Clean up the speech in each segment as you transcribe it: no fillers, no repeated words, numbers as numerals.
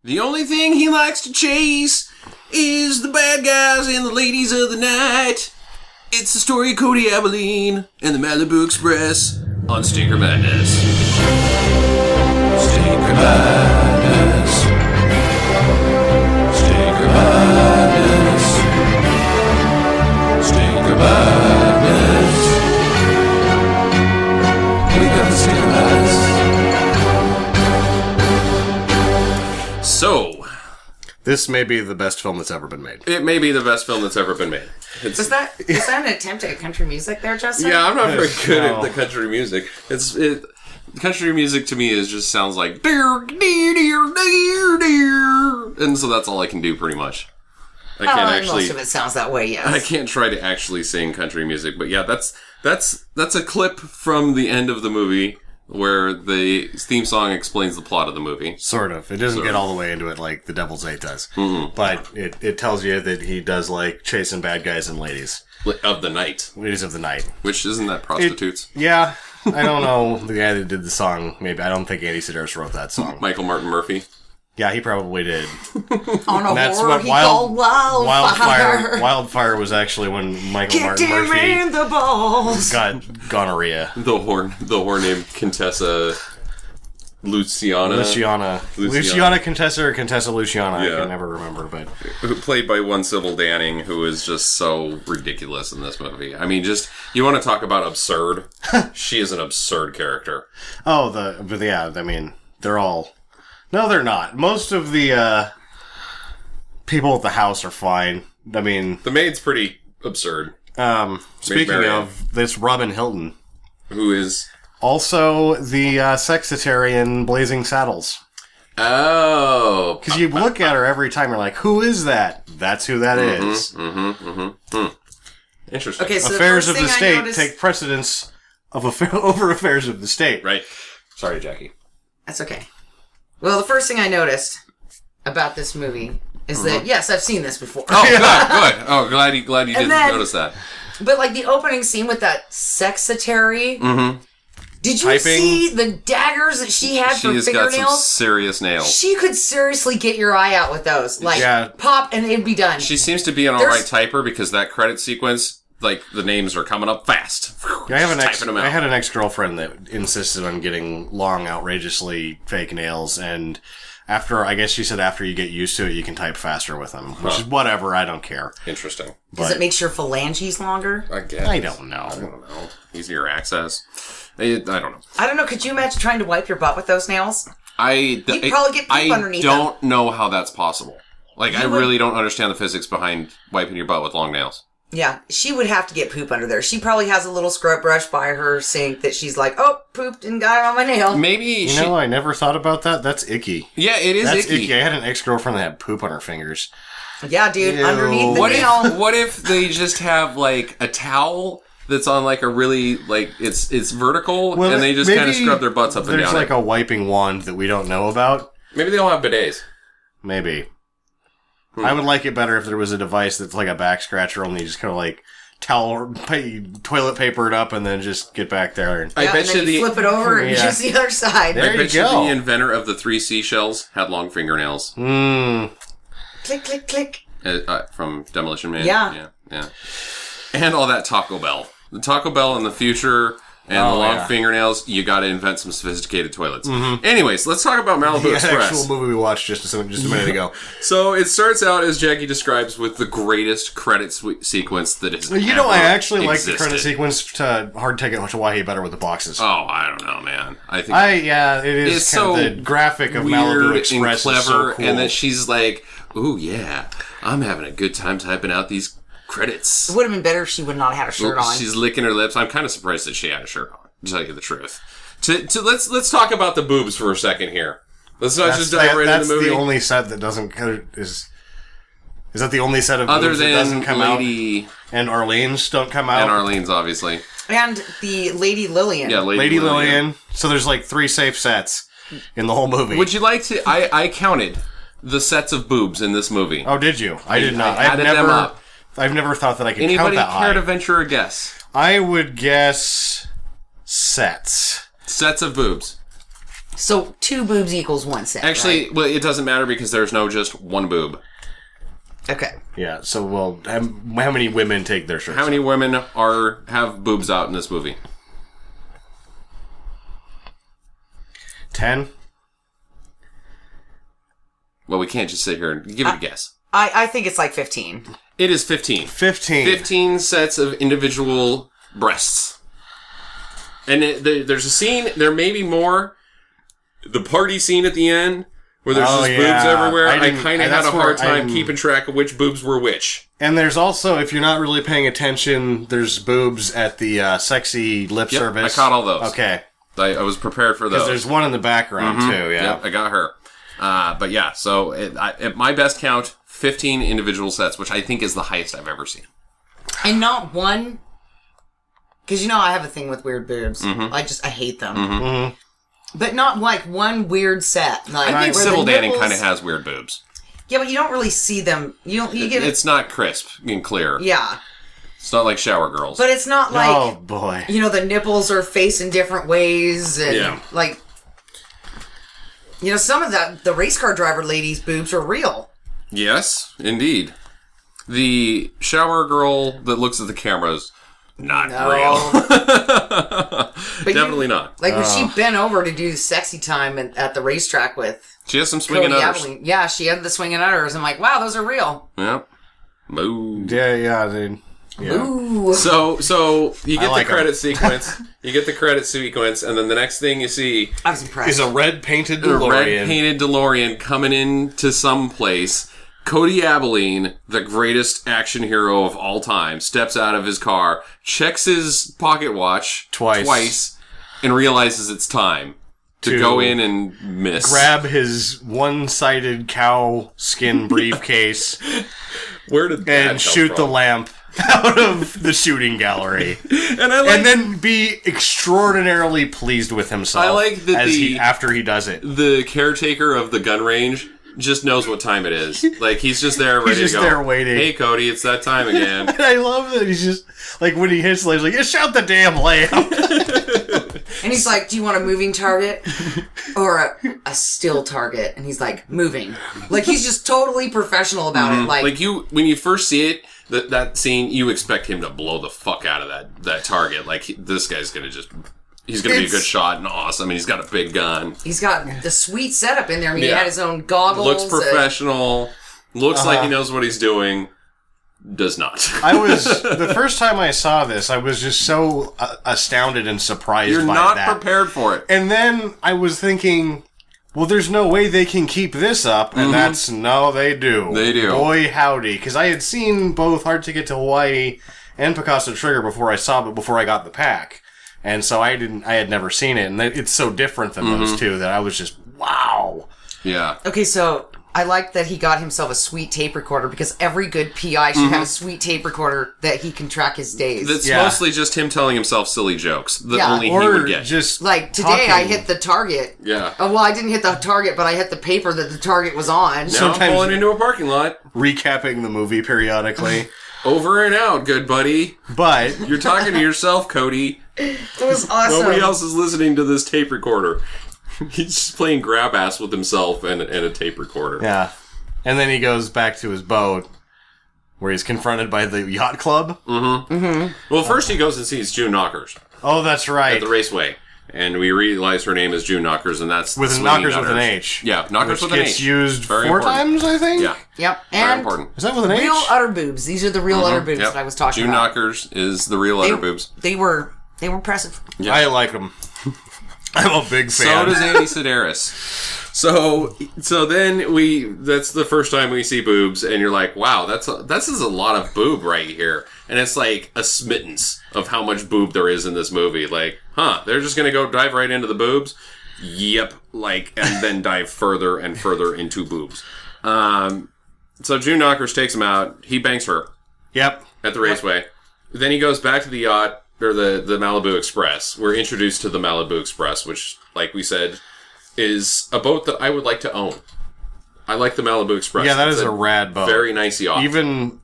The only thing he likes to chase is the bad guys and the ladies of the night. It's the story of Cody Abilene and the Malibu Express on Stinker Madness. Stinker Madness. Stinker Madness. Stinker Madness. We got the Stinker Madness. So, this may be the best film that's ever been made. It may be the best film that's ever been made. Was that an attempt at country music there, Justin? Yeah, I'm not very good at the country music. Country music to me just sounds like dear, dear, dear, dear, dear, and so that's all I can do pretty much. I can't actually. Most of it sounds that way. Yes. I can't try to actually sing country music, but yeah, that's a clip from the end of the movie where the theme song explains the plot of the movie. Sort of. It doesn't get all the way into it like The Devil's Eight does. Mm-hmm. But it tells you that he does like chasing bad guys and ladies. Of the night. Ladies of the night. Which, isn't that prostitutes? Yeah. I don't know the guy that did the song. Maybe. I don't think Andy Sidaris wrote that song. Michael Martin Murphy. Yeah, he probably did. On a that's horror what he called Wildfire. Wildfire was actually when Michael Martin Murphy in the balls. got gonorrhea. The whore named Contessa Luciana, Contessa or Contessa Luciana. Yeah. I can never remember, but played by one Sybil Danning, who is just so ridiculous in this movie. I mean, just you want to talk about absurd? She is an absurd character. Oh, I mean, they're all. No, they're not. Most of the people at the house are fine. I mean, the maid's pretty absurd. Speaking of this, Robin Hilton, who is also the sexitarian Blazing Saddles. Oh, because you look at her every time, you're like, "Who is that?" That's who that is. Interesting. Okay, so affairs of the state take precedence over affairs of the state. Right. Sorry, Jackie. That's okay. Well, the first thing I noticed about this movie is that, yes, I've seen this before. Oh, good. Oh, glad you didn't notice that. But, like, the opening scene with that sexitary, did you see the daggers that she had for fingernails? She's got some serious nails. She could seriously get your eye out with those. Like, pop, and it'd be done. She seems to be an alright typer because that credit sequence, like, the names are coming up fast. Yeah, I had an ex-girlfriend that insisted on getting long, outrageously fake nails, and I guess she said after you get used to it, you can type faster with them, which is whatever, I don't care. Interesting. Does it make your phalanges longer? I guess. I don't know. Easier access. I don't know. I don't know. Could you imagine trying to wipe your butt with those nails? You'd probably get poop underneath them. I don't know how that's possible. Like, I really don't understand the physics behind wiping your butt with long nails. Yeah, she would have to get poop under there. She probably has a little scrub brush by her sink that she's like, oh, pooped and got it on my nail. Maybe I never thought about that. That's icky. Yeah, it is That's icky. I had an ex-girlfriend that had poop on her fingers. Yeah, dude, underneath the nail. What if they just have, like, a towel that's on, like, a really, like, it's vertical, and they just kind of scrub their butts up and down? There's, like, a wiping wand that we don't know about. Maybe they all have bidets. Maybe. I would like it better if there was a device that's like a back scratcher, only you just kind of like toilet paper it up and then just get back there. I bet you flip it over and use the other side. I bet you the inventor of the 3 seashells had long fingernails. Click, click, click. From Demolition Man. Yeah. And all that Taco Bell. The Taco Bell in the future and the long fingernails, you gotta invent some sophisticated toilets. Anyways, let's talk about Malibu Express. The actual movie we watched just a minute ago. So it starts out, as Jackie describes, with the greatest credit sequence that has ever I actually like the credit sequence to Hard Ticket to Hawaii better with the boxes. Oh, I don't know, man. I think it is so the graphic of Malibu Express and clever, is so cool. And then she's like, ooh, yeah, I'm having a good time typing out these credits. It would have been better if she would not have had a shirt on. She's licking her lips. I'm kind of surprised that she had a shirt on, to tell you the truth. Let's talk about the boobs for a second here. Let's not just dive right into the movie. That's the only set that doesn't... Is that the only set of boobs that doesn't come out? And Arlene's don't come out? And Arlene's, obviously. And the Lady Lillian. Yeah, Lady Lillian. So there's like 3 safe sets in the whole movie. Would you like to... I counted the sets of boobs in this movie. Oh, did you? I did not. I added them up. I've never thought that I could count that high. Anybody care to venture a guess? I would guess sets. Sets of boobs. So 2 boobs equals 1 set. Actually, right? well, it doesn't matter because there's no just one boob. Okay. Yeah, so, well, how many women take their shirts How many off? women have boobs out in this movie? 10? Well, we can't just sit here and give it a guess. I think it's like 15. It is 15. 15. 15 sets of individual breasts. And there's a scene, there may be more. The party scene at the end, where there's just boobs everywhere. I kind of had a hard time keeping track of which boobs were which. And there's also, if you're not really paying attention, there's boobs at the sexy lip service. I caught all those. Okay. I was prepared for those. Because there's one in the background, too, yeah. Yep, I got her. But yeah, so at my best count, 15 individual sets, which I think is the highest I've ever seen. And not one... Because I have a thing with weird boobs. Mm-hmm. I hate them. Mm-hmm. But not like one weird set. Like, I think Sybil Danning kind of has weird boobs. Yeah, but you don't really see them. You get It's not crisp and clear. Yeah. It's not like shower girls. But it's not like... Oh, boy. The nipples are facing different ways. And like... some of the race car driver ladies' boobs are real. Yes, indeed. The shower girl that looks at the cameras, not real. Definitely not. Like when she bent over to do sexy time at the racetrack with... She has some swinging Cody udders. Abilene. Yeah, she had the swinging udders. I'm like, wow, those are real. Yep. Moo. Yeah, dude. Yeah. Ooh. So you get like the credit sequence. You get the credit sequence, and then the next thing you see I was impressed. Is a red painted a DeLorean. red painted DeLorean coming into some place. Cody Abilene, the greatest action hero of all time, steps out of his car, checks his pocket watch twice, and realizes it's time to go in and miss. Grab his one-sided cow skin briefcase Where did that and come shoot the from? lamp out of the shooting gallery. And then be extraordinarily pleased with himself I like that after he does it. The caretaker of the gun range just knows what time it is. Like, he's just there ready He's just to go. there waiting. Hey, Cody, it's that time again. And I love that he's just, like, when he hits, he's like, yeah, shout the damn lamp. And he's like, do you want a moving target or a still target? And he's like, moving. Like, he's just totally professional about it. Like when you first see it, that scene, you expect him to blow the fuck out of that target. Like, this guy's gonna he's gonna be a good shot and awesome, and he's got a big gun. He's got the sweet setup in there. I mean, he had his own goggles. Looks professional. Looks like he knows what he's doing. Does not. The first time I saw this, I was just so astounded and surprised You're by not that. prepared for it. And then I was thinking, well, there's no way they can keep this up. And no, they do. They do. Boy, howdy. Because I had seen both Hard Ticket to Hawaii and Picasso Trigger before I got the pack. And so I had never seen it. And it's so different than those two that I was just, wow. Yeah. Okay, so I like that he got himself a sweet tape recorder because every good PI should have a sweet tape recorder that he can track his days. That's mostly just him telling himself silly jokes that only he or would get. just like, today talking. I hit the target. Yeah. Oh, well, I didn't hit the target, but I hit the paper that the target was on. Now I'm pulling into a parking lot. recapping the movie periodically. Over and out, good buddy. But You're talking to yourself, Cody. It was awesome. Nobody else is listening to this tape recorder. He's just playing grab ass with himself and a tape recorder. yeah. And then he goes back to his boat where he's confronted by the yacht club. Well, first he goes and sees June Knockers Oh, that's right. at the raceway. And we realize her name is June Knockers, and that's With swinging Knockers with an udders. H. Yeah, Knockers Which with an gets H. used Very 4 important. times, I think? Yeah, Yep. very And important. Is that with an H? real udder boobs. These are the real udder boobs Yep. that I was talking June about. Knockers is the real udder boobs. They were impressive. Yeah. I like them. I'm a big So fan. does Andy Sidaris. So then that's the first time we see boobs, and you're like, wow, this is a lot of boob right here. And it's like a smittance of how much boob there is in this movie. Like, they're just gonna go dive right into the boobs? Yep. And then dive further and further into boobs. So June Knockers takes him out. He bangs her Yep. at the raceway. Then he goes back to the yacht, or the Malibu Express. We're introduced to the Malibu Express, which, like we said, is a boat that I would like to own. I like the Malibu Express. Yeah, that It's is a rad boat. Very nice yacht. Even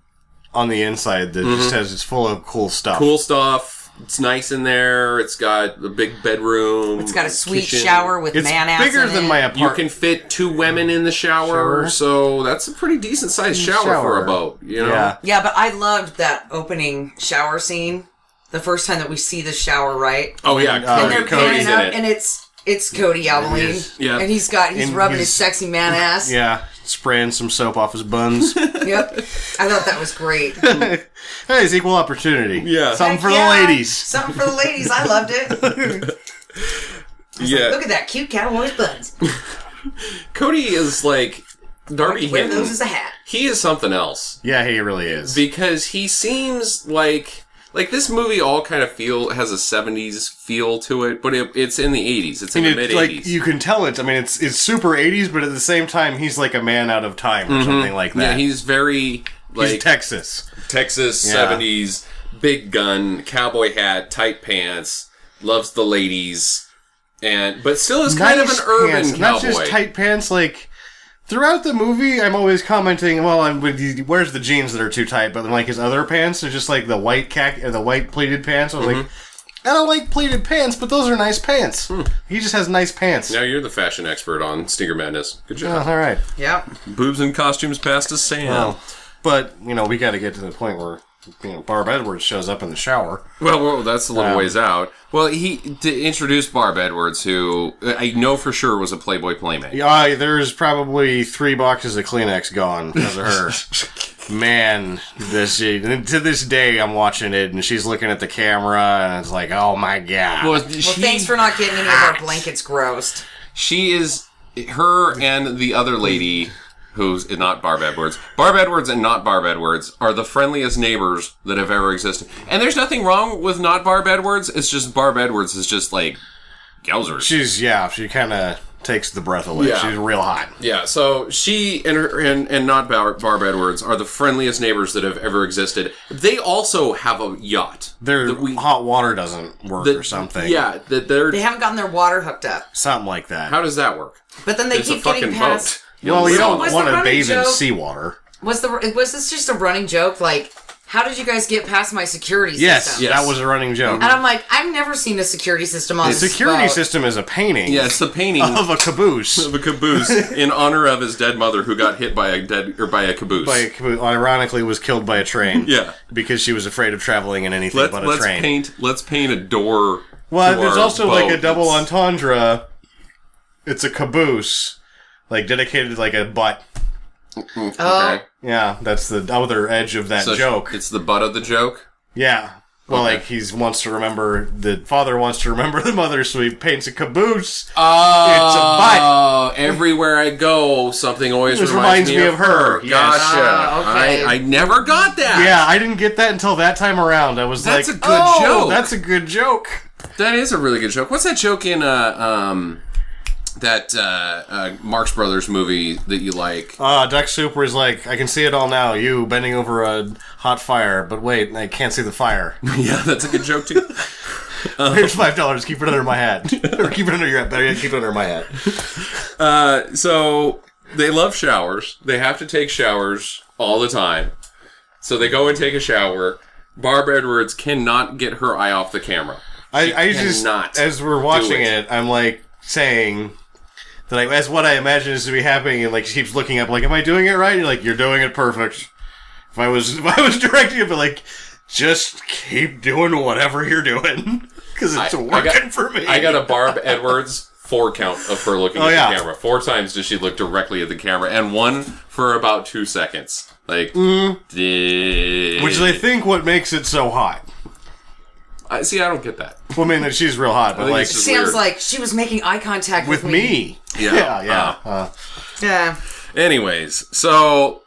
on the inside, that just has, it's full of cool stuff. Cool stuff. It's nice in there. It's got a big bedroom. It's got a sweet kitchen. shower with man-ass bigger in than it. my You apartment. can fit 2 women in the shower, so that's a pretty decent sized shower for a boat, you know? Yeah. Yeah, but I loved that opening shower scene. The first time that we see the shower, right? Oh, yeah. And they're Cody's panning in up, it. and it's Cody Abilene. Yeah. And he's rubbing his sexy man ass. Yeah, spraying some soap off his buns. Yep. I thought that was great. Hey, it's equal opportunity. Yeah. Something for Yeah, the ladies. Something for the ladies. I loved it. Yeah. Look at that cute cowboy's buns. Cody is like Darby Wear Hinton. those as a hat. He is something else. Yeah, he really is. Because he seems like this movie all kind of has a 70s feel to it, but it's in the 80s. It's in the mid 80s. Like, you can tell it. I mean, it's super 80s, but at the same time, he's like a man out of time or something like that. Yeah, he's very he's Texas. Texas, Yeah. 70s, big gun, cowboy hat, tight pants, loves the ladies, but still is kind of an urban pants. cowboy. Not just tight pants, like... Throughout the movie, I'm always commenting, he wears the jeans that are too tight, but then, like, his other pants are just, like, the white pleated pants. I was like, I don't like pleated pants, but those are nice pants. He just has nice pants. Now you're the fashion expert on Stinker Madness. Good job. All right. Yep. Boobs and costumes past a Sam. Well, but, we got to get to the point where, Barb Edwards shows up in the shower. Well, that's a little ways out. Well, to introduce Barb Edwards, who I know for sure was a Playboy playmate. Yeah, there's probably 3 boxes of Kleenex gone because of her. Man, to this day, I'm watching it, and she's looking at the camera, and it's like, oh my god. Well, thanks for not getting any of our blankets grossed. She is, her and the other lady, who's not Barb Edwards. Barb Edwards and not Barb Edwards are the friendliest neighbors that have ever existed. And there's nothing wrong with not Barb Edwards. It's just Barb Edwards is just like, yowzers. She kind of takes the breath away. Yeah. She's real hot. Yeah, so she and not Barb Edwards are the friendliest neighbors that have ever existed. They also have a yacht. Their hot water doesn't work or something. Yeah, they haven't gotten their water hooked up. Something like that. How does that work? But then they It's keep a fucking getting past. boat. Well, you don't Was want the to running bathe in joke- seawater. Was this just a running joke? Like, how did you guys get past my security Yes, system? that was a running joke. And I'm like, I've never seen a security system on The this security boat. system is a painting Yeah, it's the painting of a caboose. of a caboose in honor of his dead mother who got hit by a caboose. Ironically, was killed by a train. Yeah. Because she was afraid of traveling in anything but a train. Let's paint a door. Well, to there's our also boat. like a double entendre. It's a caboose, like dedicated to like a butt. Oh, Okay. Yeah, that's the other edge of that So joke. It's the butt of the joke. Yeah. Well, Okay. like the father wants to remember the mother, so he paints a caboose. Oh, It's a butt. Everywhere I go, something always This reminds me of her. Yes. Gotcha. Okay. I never got that. Yeah, I didn't get that until that time around. I was That's like, a good joke. That's a good joke. That is a really good joke. What's that joke in that Marx Brothers movie that you like? Duck Soup was like, I can see it all now. You bending over a hot fire, but wait, I can't see the fire. Yeah, that's a good joke too. Here's $5. Keep it under my hat. Or keep it under your hat. Better yet, keep it under my hat. So they love showers. They have to take showers all the time. So they go and take a shower. Barb Edwards cannot get her eye off the camera. I just, cannot as we're watching do it, I'm like saying that that's what I imagine is to be happening, and like she keeps looking up, like, am I doing it right? And you're like, you're doing it perfect. If I was directing it, but like, just keep doing whatever you're doing because it's working for me. I got a Barb Edwards 4 count of her looking at the camera. 4 times does she look directly at the camera, and 1 for about 2 seconds. Like, which is, I think, what makes it so hot. See, I don't get that. Well, I mean, she's real hot, but like, it's just Sam's weird. like, she was making eye contact with me. Yeah. Yeah. Anyways, so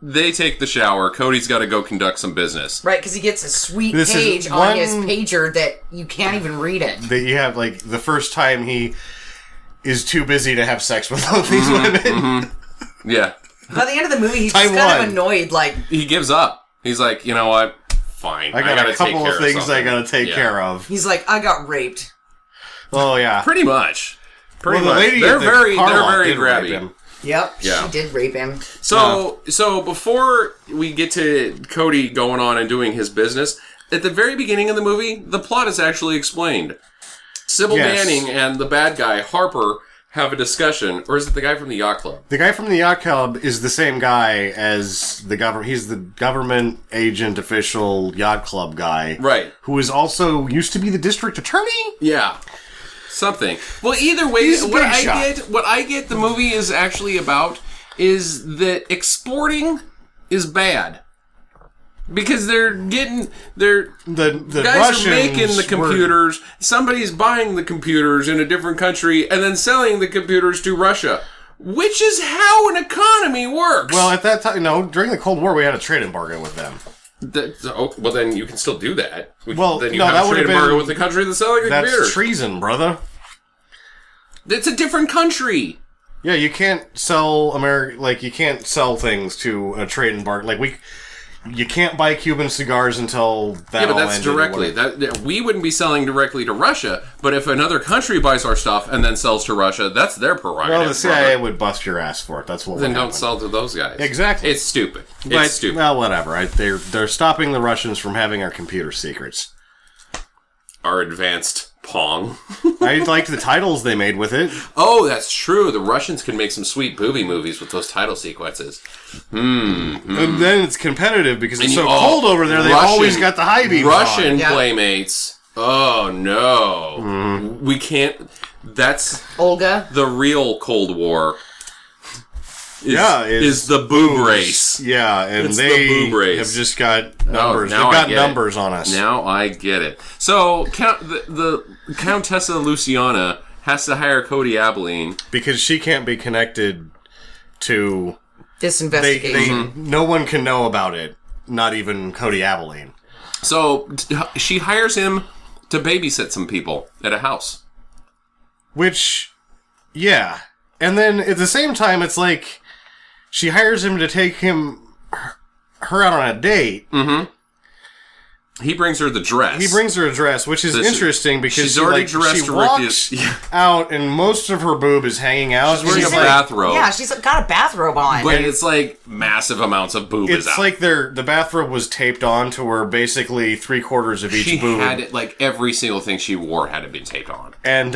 they take the shower. Cody's got to go conduct some business. Right, because he gets a sweet This is page on one- his pager that you can't even read it. That you have, like, the first time he is too busy to have sex with all these women. Yeah. By the end of the movie, he's Time just kind one. of annoyed, like, He gives up. He's like, you know what? Fine. I got gotta a couple take care of things I something. gotta take Yeah. care of. he's like, I got raped. Oh, yeah. Pretty much. Pretty Well, the much. lady They're at the very car lot grabby. did rape him. Yep, Yeah. she did rape him. So before we get to Cody going on and doing his business, at the very beginning of the movie, the plot is actually explained. Sybil Danning and the bad guy, Harper, have a discussion, or is it the guy from the yacht club? The guy from the yacht club is the same guy as the government. He's the government agent, official yacht club guy, Right? Who is also used to be the district attorney. Yeah, something. Well, either way, He's a what big shot. what I get, the movie is actually about is that exporting is bad. Because the guys Russians are making the computers. Somebody's buying the computers in a different country and then selling the computers to Russia, which is how an economy works. Well, at that time, no, during the Cold War, we had a trade embargo with them. Well, then you can still do that. Well, then you no, have that a would trade have embargo been- with the country that's selling the That's computers. treason, brother. It's a different country. Yeah, you can't sell you can't sell things to a trade embargo. You can't buy Cuban cigars until that. Yeah, but all that's ended or directly. whatever. We wouldn't be selling directly to Russia, but if another country buys our stuff and then sells to Russia, that's their prerogative. Well, the CIA brother. would bust your ass for it. That's what. Then would don't happen. sell to those guys. Exactly. It's stupid. But, It's stupid. Well, whatever. Right? They're stopping the Russians from having our computer secrets. Our advanced Pong. I liked the titles they made with it. Oh, that's true. The Russians can make some sweet booby movies with those title sequences. And then it's competitive because it's And so cold over there. They've always got the high beams Russian on. Yeah. playmates. Oh no, we can't. That's Olga. the real Cold War. Is Is the boob race. Yeah, and It's they the boob race. have just got numbers. now They've I got get numbers on us. Now I get it. So the Countessa Luciana has to hire Cody Abilene. Because she can't be connected to... This investigation. No one can know about it. Not even Cody Abilene. So she hires him to babysit some people at a house. Which, yeah. And then at the same time, it's like... She hires him to take her out on a date. Mm-hmm. He brings her the dress. He brings her a dress, which is interesting because she's already dressed she to walks out and most of her boob is hanging out. She's wearing a like- bathrobe. Yeah, she's got a bathrobe on. But it's like massive amounts of boob is It's out. like the bathrobe was taped on to where basically 3/4 of each she boob. had it, like every single thing she wore had to be taped on. And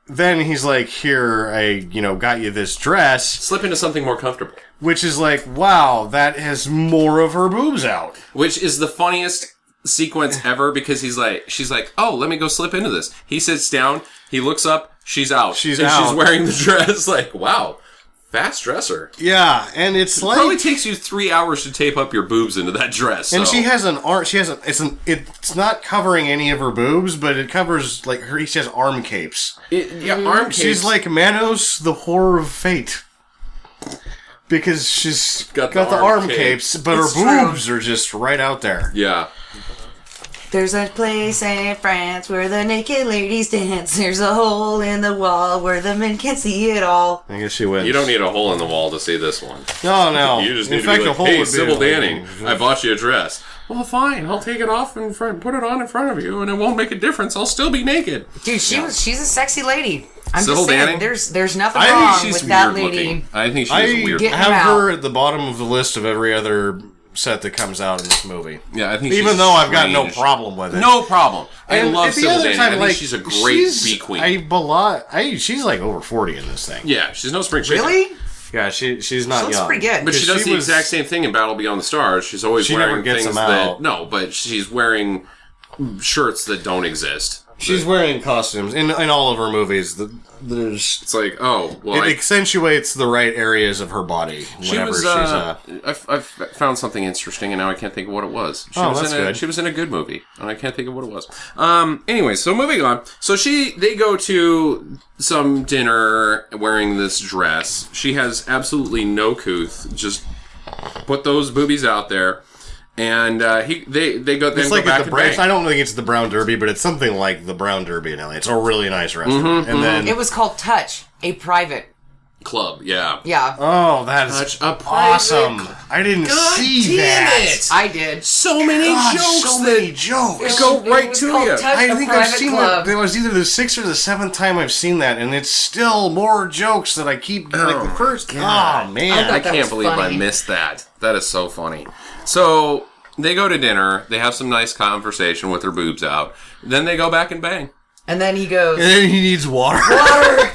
then he's like, "Here, I got you this dress," Slip into something more comfortable. which is like, wow, that has more of her boobs out. Which is the funniest sequence ever because she's like, oh, let me go slip into this. He sits down, he looks up, she's out. She's and out. She's wearing the dress. Like, wow, fast dresser. Yeah, and it's like Probably takes you 3 hours to tape up your boobs into that dress. And so. she has an arm. She has it's not covering any of her boobs, but it covers like her. She has arm capes. Arm capes. She's like Manos, the whore of fate, because she's got the arm capes, but It's her true. boobs are just right out there. Yeah. There's a place in France where the naked ladies dance. There's a hole in the wall where the men can see it all. I guess she wins. You don't need a hole in the wall to see this one. No. You just In need fact, to be a like, hole hey, would be Sybil like- Danning, I bought you a dress. Well, fine. I'll take it off in front, put it on in front of you, and it won't make a difference. I'll still be naked. Dude, she's a sexy lady. I'm Sybil just saying, Danning? there's nothing I wrong think she's with that weird lady. looking. I think she's I weird. Get- have him her out. at the bottom of the list of every other set that comes out in this movie. Yeah, I think Even she's though I've got no strange. problem with it. No problem. I And love at the Sybil other Danning. time, I think like, she's a great bee queen. She's like over 40 in this thing. Yeah, she's no spring chicken. Really? Yeah, she's She not looks young. pretty good. But she does she the was- exact same thing in Battle Beyond the Stars. She's always She wearing never gets things them that out. no, but she's wearing shirts that don't exist. She's wearing costumes in all of her movies. There's It's like, oh, well, it accentuates the right areas of her body she whenever was. she's I've found something interesting, and now I can't think of what it was. She Oh, was that's in a, good. She was in a good movie, and I can't think of what it was. Anyway, so moving on. So they go to some dinner wearing this dress. She has absolutely no couth. Just put those boobies out there. And they go. It's go like back at the and Brown. bang. I don't think it's the Brown Derby, but it's something like the Brown Derby in LA. It's a really nice restaurant. And then It was called Touch, a private Club, yeah. Yeah. Oh, that is Such a awesome. private- I didn't God see damn that. it. I did. So many jokes. So many jokes. Go It right was to called you. Touch I a think I've Private seen Club. that. It was either the 6th or the 7th time I've seen that, and it's still more jokes that I keep like the first. God. Oh man, I I thought that can't was believe funny. I missed that. That is so funny. So they go to dinner. They have some nice conversation with their boobs out. Then they go back and bang. And then he goes, and then he needs water. water!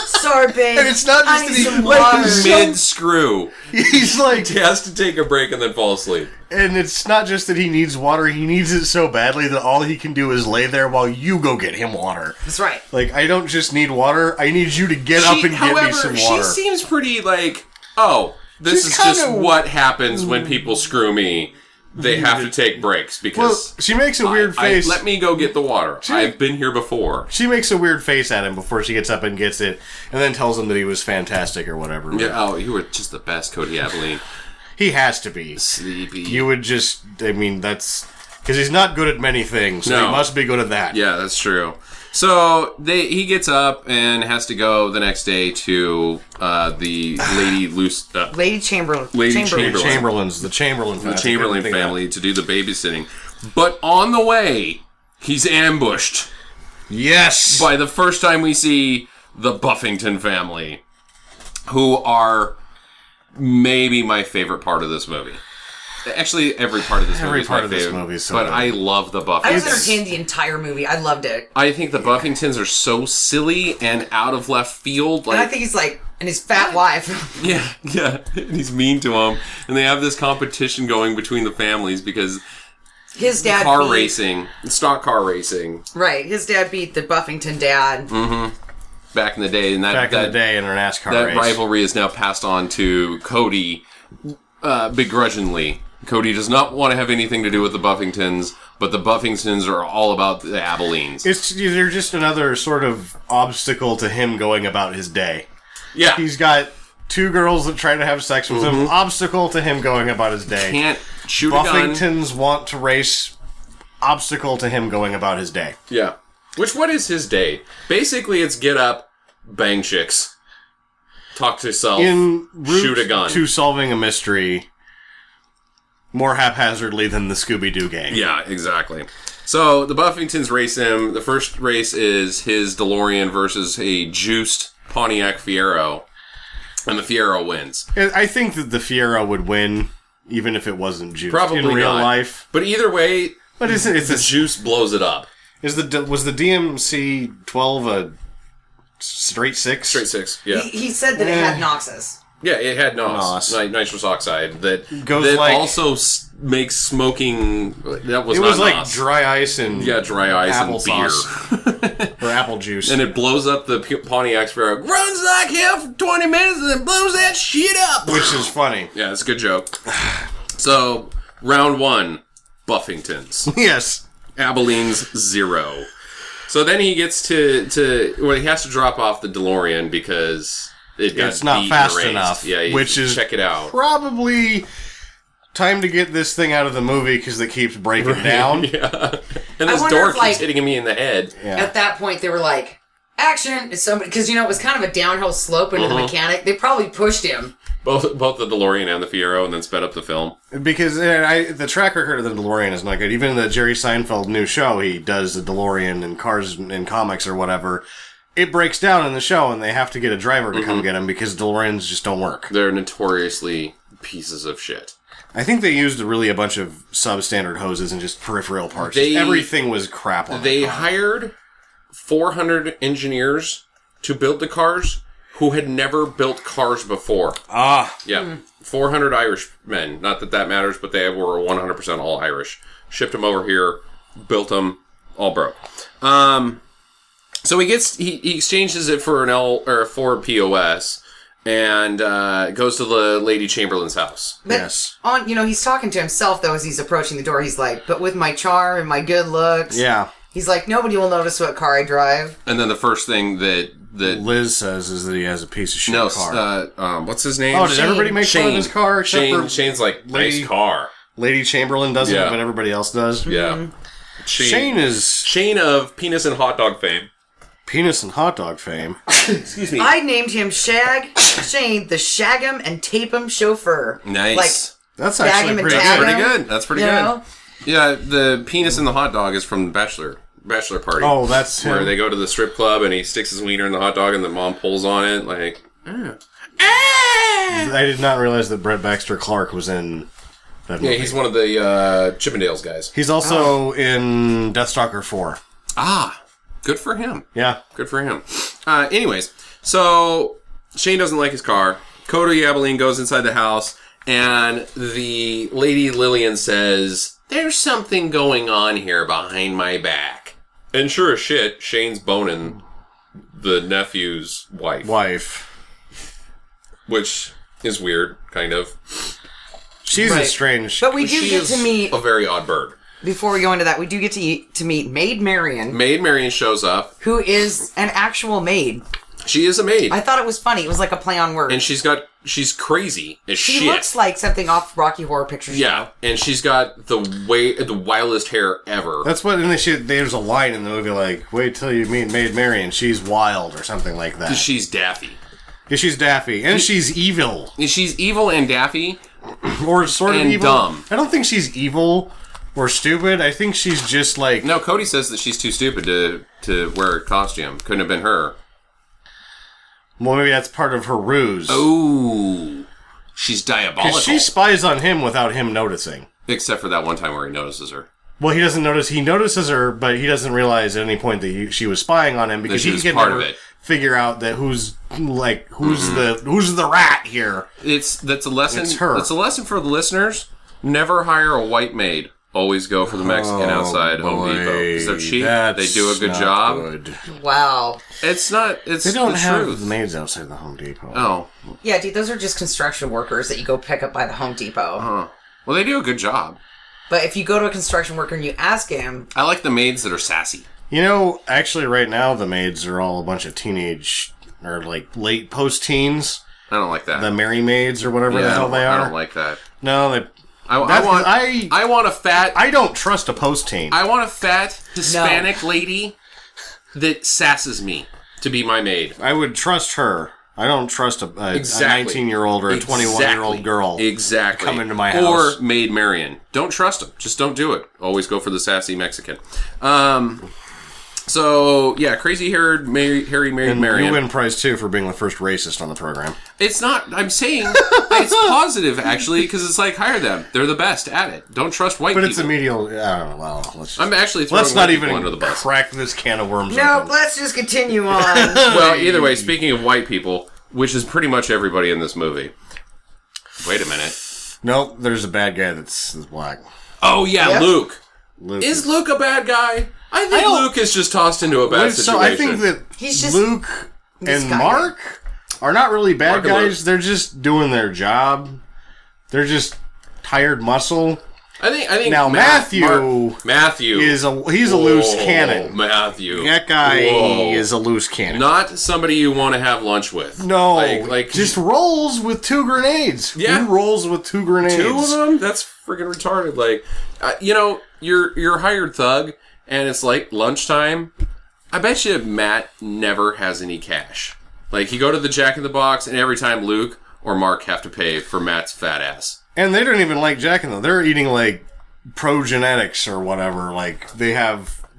Sorry, babe. And it's not just I that need he- some like, water. Mid screw. He's like, He has to take a break and then fall asleep. and it's not just that he needs water. He needs it so badly that all he can do is lay there while you go get him water. That's right. Like, I don't just need water. I need you to get up and get me some water. She seems pretty like, oh, this She's is just kinda- what happens when people screw me. They have to take breaks Well, because she makes a weird face. let me go get the water. I've been here before. She makes a weird face at him before she gets up and gets it, and then tells him that he was fantastic or whatever. Yeah, oh, you were just the best, Cody Abilene. He has to be. Sleepy. You would just, I mean, that's... Because he's not good at many things, so No. he must be good at that. Yeah, that's true. So he gets up and has to go the next day to the Lady Chamberlain. Lady Chamberlain. The Chamberlain family. the Chamberlain family to do the babysitting. But on the way, he's ambushed Yes! by the first time we see the Buffington family, who are maybe my favorite part of this movie. Actually, every part of this movie is my favorite. So but good. I love the I was Buffingtons. entertained the entire movie. I loved it. I think the Buffingtons are so silly and out of left field. Like, And I think he's like, and his fat wife. yeah, and he's mean to him. And they have this competition going between the families because His dad stock car racing. Right. His dad beat the Buffington dad. Back in the day, and Back in the day in our NASCAR that race. rivalry is now passed on to Cody begrudgingly. Cody does not want to have anything to do with the Buffingtons, but the Buffingtons are all about the Abilenes. They're just another sort of obstacle to him going about his day. Yeah, He's got 2 girls that try to have sex with him. Obstacle to him going about his day. can't shoot a gun. Buffingtons want to race. Obstacle to him going about his day. Yeah. What is his day? Basically, it's get up, bang chicks, talk to yourself, In route shoot a gun. to solving a mystery more haphazardly than the Scooby-Doo gang. Yeah, exactly. So the Buffingtons race him. The first race is his DeLorean versus a juiced Pontiac Fiero, and the Fiero wins. I think that the Fiero would win, even if it wasn't juiced Probably in real not. Life. But either way, But it's the a, juice blows it up. was the DMC 12 a straight 6? Straight 6. Yeah. He said that it had Noxus. Yeah, it had NOS. nitrous oxide that Goes like- also makes smoking. That was It not was like NOS. dry ice and dry ice and beer. applesauce. Or apple juice. And it blows up the Pontiac Fiero. Runs like hell for 20 minutes and then blows that shit up. Which is funny. Yeah, it's a good joke. So, round 1, Buffingtons. Yes. Abilene's 0. So then he gets well, he has to drop off the DeLorean because It's not fast erased. enough. Yeah, which is check it out. probably time to get this thing out of the movie because it keeps breaking down. Yeah. And I this wonder door if, keeps like- hitting me in the head. Yeah. At that point, they were like, action! Is somebody, because, it was kind of a downhill slope into the mechanic. They probably pushed him. Both the DeLorean and the Fiero, and then sped up the film. Because the track record of the DeLorean is not good. Even in the Jerry Seinfeld new show, he does the DeLorean in Cars and Comics or whatever. It breaks down in the show, and they have to get a driver to come get him because DeLoreans just don't work. They're notoriously pieces of shit. I think they used really a bunch of substandard hoses and just peripheral parts. Everything was crap on They that car. hired 400 engineers to build the cars who had never built cars before. Yeah. 400 Irish men. Not that matters, but they were 100% all Irish. Shipped them over here, built them, all broke. So he exchanges it for a Ford POS and goes to the Lady Chamberlain's house. But Yes. he's talking to himself, though, as he's approaching the door. He's like, but with my charm and my good looks. Yeah. He's like, nobody will notice what car I drive. And then the first thing that Liz says is that he has a piece of shit no, car. what's his name? Oh, did everybody make fun of his car except for Shane's like, Lady- nice car. Lady Chamberlain doesn't, Yeah. but everybody else does? Yeah. Shane is... Shane of penis and hot dog fame. penis and hot dog fame. Excuse me. I named him Shane, the Shag'em and Tape'em chauffeur. Nice. That's Shag actually him and pretty tag good. him. Pretty good. That's pretty You good. know? Yeah, the penis and the hot dog is from Bachelor Party. Oh, that's where him. they go to the strip club and he sticks his wiener in the hot dog and the mom pulls on it like. I did not realize that Brett Baxter Clark was in that movie. Yeah, he's one of the Chippendales guys. He's also in Deathstalker 4. Ah, good for him. Yeah. Good for him. Anyways, so Shane doesn't like his car. Cody Abilene goes inside the house, and the lady Lillian says, "There's something going on here behind my back." And sure as shit, Shane's boning the nephew's wife. Which is weird, kind of. She's a strange... But we do She get is to meet, a very odd bird. before we go into that, we do get to meet Maid Marian, Maid Marian shows up. who is an actual maid. She is a maid. I thought it was funny. It was like a play on words. And she's crazy as shit. She looks like something off Rocky Horror Picture Show. Yeah, and she's got the wildest hair ever. That's what... And there's a line in the movie like, wait till you meet Maid Marian. She's wild or something like that. She's daffy. Yeah, she's daffy. And she's evil. She's evil and daffy. Or sort of And evil. dumb. I don't think she's evil or stupid. I think she's just like... No, Cody says that she's too stupid to wear a costume. Couldn't have been her. Well, maybe that's part of her ruse. Oh, she's diabolical. Because she spies on him without him noticing. Except for that one time where he notices her. Well, he doesn't notice. He notices her, but he doesn't realize at any point that she was spying on him because she he was can part never of it. figure out that who's the rat here. That's a lesson. It's her. That's a lesson for the listeners. Never hire a white maid. Always go for the Mexican outside Home Depot because they're cheap. They do a good job. Good. Wow. It's not. It's They don't the have truth. maids outside the Home Depot. Oh, Yeah, dude, those are just construction workers that you go pick up by the Home Depot. well, they do a good job. But if you go to a construction worker and you ask him... I like the maids that are sassy. You know, actually, right now the maids are all a bunch of teenage or like late post-teens. I don't like that. The Merry Maids or whatever the hell they are. I don't like that. No, they. I want a fat. I don't trust a post-teen. I want a fat Hispanic lady that sasses me to be my maid. I would trust her. I don't trust a 19-year-old or a 21-year-old girl. Come into my house. Or Maid Marian. Don't trust them. Just don't do it. Always go for the sassy Mexican. So, yeah, crazy-haired Harry Maid Marian. You win prize, too, for being the first racist on the program. It's not... I'm saying it's positive, actually, because it's like, hire them. They're the best at it. Don't trust white people. But it's a medial... I don't know. Well, I'm actually throwing let's not even under the bus. crack this can of worms No, open. let's just continue on. Well, either way, speaking of white people, which is pretty much everybody in this movie. Wait a minute. Nope, there's a bad guy that's black. Oh, yeah, Yep. Luke. Luke Is Luke a bad guy? I think Luke is just tossed into a bad situation. So I think that He's just Luke and misguided. Mark are not really bad Mark and guys. Luke. They're just doing their job. They're just tired muscle. I think Now, Matthew he's a loose cannon. Matthew. That guy is a loose cannon. Not somebody you want to have lunch with. No, like just rolls with 2 grenades. Yeah. Who rolls with 2 grenades? 2 of them? That's freaking retarded. Like, you're a hired thug, and it's like lunchtime. I bet you Matt never has any cash. Like, you go to the Jack in the Box, and every time Luke or Mark have to pay for Matt's fat ass. And they don't even like Jack in the... They're eating, like, progenetics or whatever. Like, they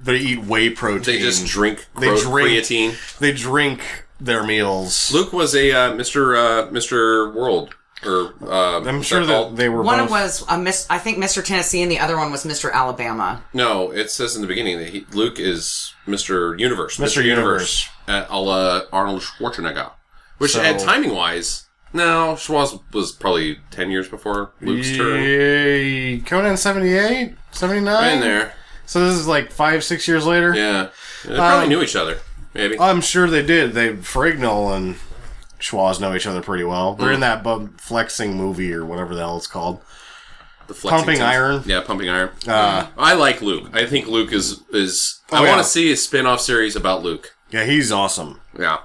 eat whey protein. They just drink creatine. They drink their meals. Luke was a Mr. World. I'm sure that they were One both... was, I think, Mr. Tennessee, and the other one was Mr. Alabama. No, it says in the beginning that Luke is Mr. Universe. Mr. Universe. A la Arnold Schwarzenegger. Which, timing-wise... No, Schwarz was probably 10 years before Luke's turn. Conan 78? 79? Right in there. So this is like 5-6 years later? Yeah. They probably knew each other. Maybe. I'm sure they did. Ferignal and Schwarz know each other pretty well. They're in that flexing movie or whatever the hell it's called. The flexing Pumping Iron. Yeah, Pumping Iron. I like Luke. I think Luke is I want to see a spin-off series about Luke. Yeah, he's awesome. Yeah.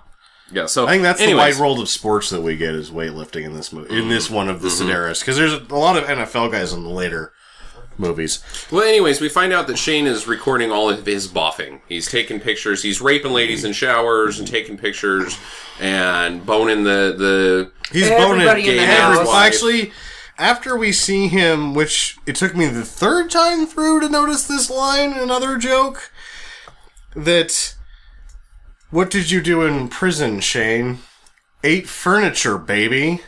Yeah, so I think that's anyways. the wide world of sports that we get is weightlifting in this movie, in this one of the Sidaris, because there's a lot of NFL guys in the later movies. Well, anyways, we find out that Shane is recording all of his boffing. He's taking pictures. He's raping ladies in showers and taking pictures and boning the He's everybody boning in the house. Actually, after we see him, which it took me the third time through to notice this line, another joke, that, what did you do in prison, Shane? Ate furniture, baby.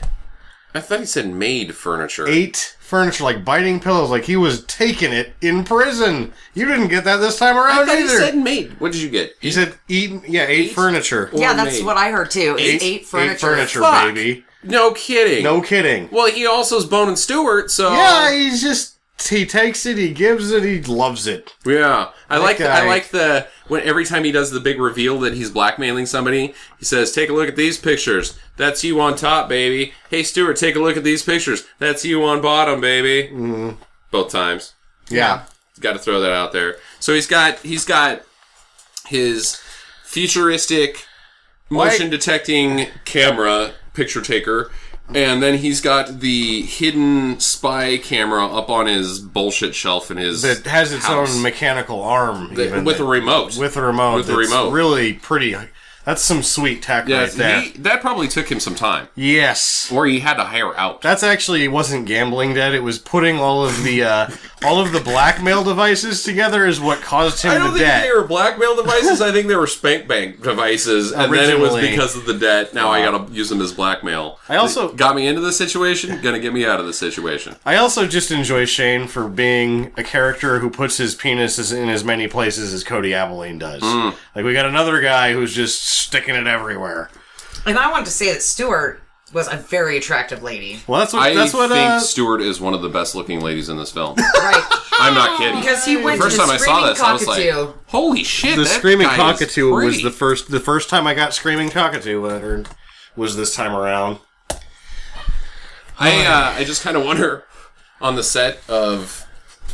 I thought he said made furniture. Ate furniture, like biting pillows, like he was taking it in prison. You didn't get that this time around I thought either. he said made. What did you get? He said ate furniture. Yeah, that's made. what I heard too. Ate furniture. Ate furniture, Fuck. baby. No kidding. No kidding. Well, he also is boning Stewart, so Yeah, he takes it, he gives it, he loves it. yeah. I like guy. the when every time he does the big reveal that he's blackmailing somebody, he says, "Take a look at these pictures. That's you on top, baby. Hey, Stewart, take a look at these pictures. That's you on bottom, baby." Mm-hmm. Both times. Yeah. Got to throw that out there. So he's got his futuristic motion detecting camera picture taker, and then he's got the hidden spy camera up on his bullshit shelf in his That has its house. own mechanical arm. With a remote. With a remote. With a that's remote. Really pretty. That's some sweet tech right there. That probably took him some time. Yes. Or he had to hire out. That's actually, it wasn't gambling debt. It was putting all of the blackmail devices together is what caused him I don't the think debt. they were blackmail devices. I think they were spank bank devices. And then it was Originally. because of the debt. Now I gotta use them as blackmail. I also- It got me into this situation, gonna get me out of this situation. I also just enjoy Shane for being a character who puts his penis in as many places as Cody Abilene does. Like, we got another guy who's just sticking it everywhere. And I wanted to say that Stewart was a very attractive lady. Well, that's what I think Stewart is one of the best looking ladies in this film. Right. I'm not kidding. Because he went the first to the time I saw Screaming this, I was Cockatoo. like, "Holy shit!" the that Screaming guy Cockatoo is was pretty. the first time I got Screaming Cockatoo was this time around. I just kind of wonder on the set of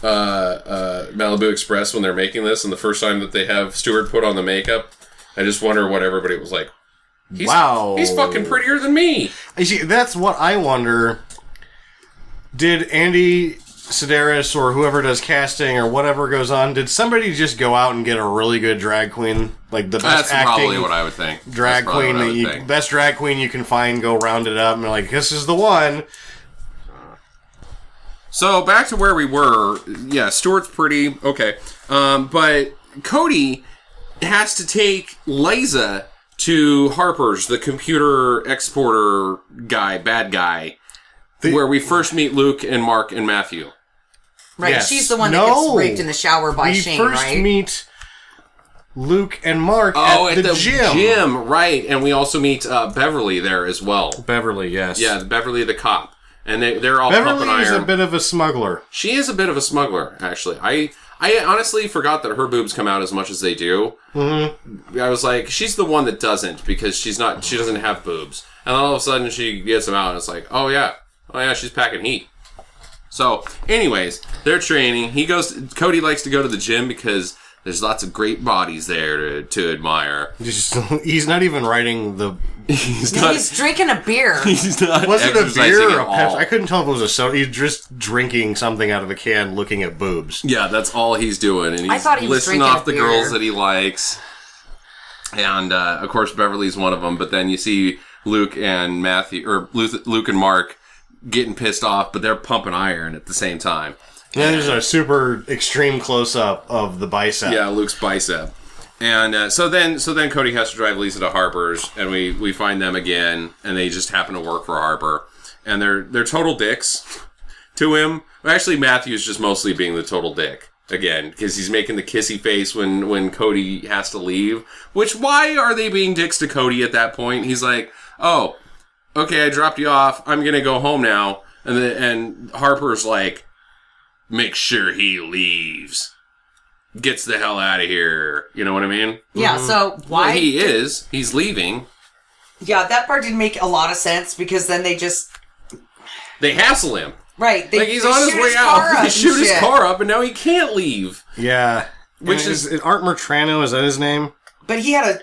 Malibu Express when they're making this, and the first time that they have Stewart put on the makeup, I just wonder what everybody was like. Wow, he's fucking prettier than me. You see, that's what I wonder. Did Andy Sidaris or whoever does casting or whatever goes on, did somebody just go out and get a really good drag queen, like the best That's acting probably what I would think. drag That's probably queen what I that would you think. best drag queen you can find? Go round it up and they're like, this is the one. So back to where we were. Yeah, Stewart's pretty okay, but Cody has to take Liza to Harper's, the computer exporter guy, bad guy, where we first meet Luke and Mark and Matthew. Right. Yes. She's the one that gets raped in the shower by we Shane, first right? meet Luke and Mark at the gym. Right, and we also meet Beverly there as well. Beverly, yes. Yeah, Beverly the cop. And they're all Beverly pumping is iron. a bit of a smuggler. She is a bit of a smuggler, actually. I honestly forgot that her boobs come out as much as they do. Mm-hmm. I was like, she's the one that doesn't, because she doesn't have boobs. And then all of a sudden she gets them out, and it's like, oh yeah, she's packing heat. So, anyways, they're training. Cody likes to go to the gym because there's lots of great bodies there to admire. He's not even riding the... He's drinking a beer. He's not Was it a exercising beer at or a Pepsi? all. I couldn't tell if it was a soda. He's just drinking something out of a can, looking at boobs. Yeah, that's all he's doing. And I he's thought he was listing drinking off a the beer. girls that he likes. And, of course, Beverly's one of them. But then you see Luke and Matthew, or Luke and Mark getting pissed off, but they're pumping iron at the same time. Yeah, there's a super extreme close-up of the bicep. Yeah, Luke's bicep. And so then Cody has to drive Lisa to Harper's, and we find them again, and they just happen to work for Harper. And they're total dicks to him. Well, actually, Matthew's just mostly being the total dick. Again, because he's making the kissy face when Cody has to leave. Which, why are they being dicks to Cody at that point? He's like, oh, okay, I dropped you off. I'm going to go home now. And Harper's like, make sure he leaves. Gets the hell out of here. You know what I mean? Yeah, so why... Well, he is. He's leaving. Yeah, that part didn't make a lot of sense, because then they just... They hassle him. Right. Like, he's on his way out. They shoot his car up, and now he can't leave. Yeah. Which is Art Martrano, is that his name? But he had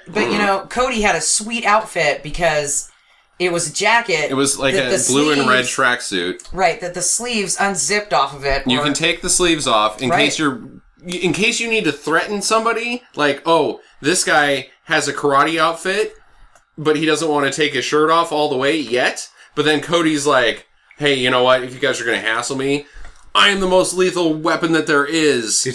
Cody had a sweet outfit, because It was a jacket. It was like a blue and red tracksuit. Right, that the sleeves unzipped off of it. You can take the sleeves off in case you need to threaten somebody. Like, oh, this guy has a karate outfit, but he doesn't want to take his shirt off all the way yet. But then Cody's like, hey, you know what? If you guys are going to hassle me, I am the most lethal weapon that there is. He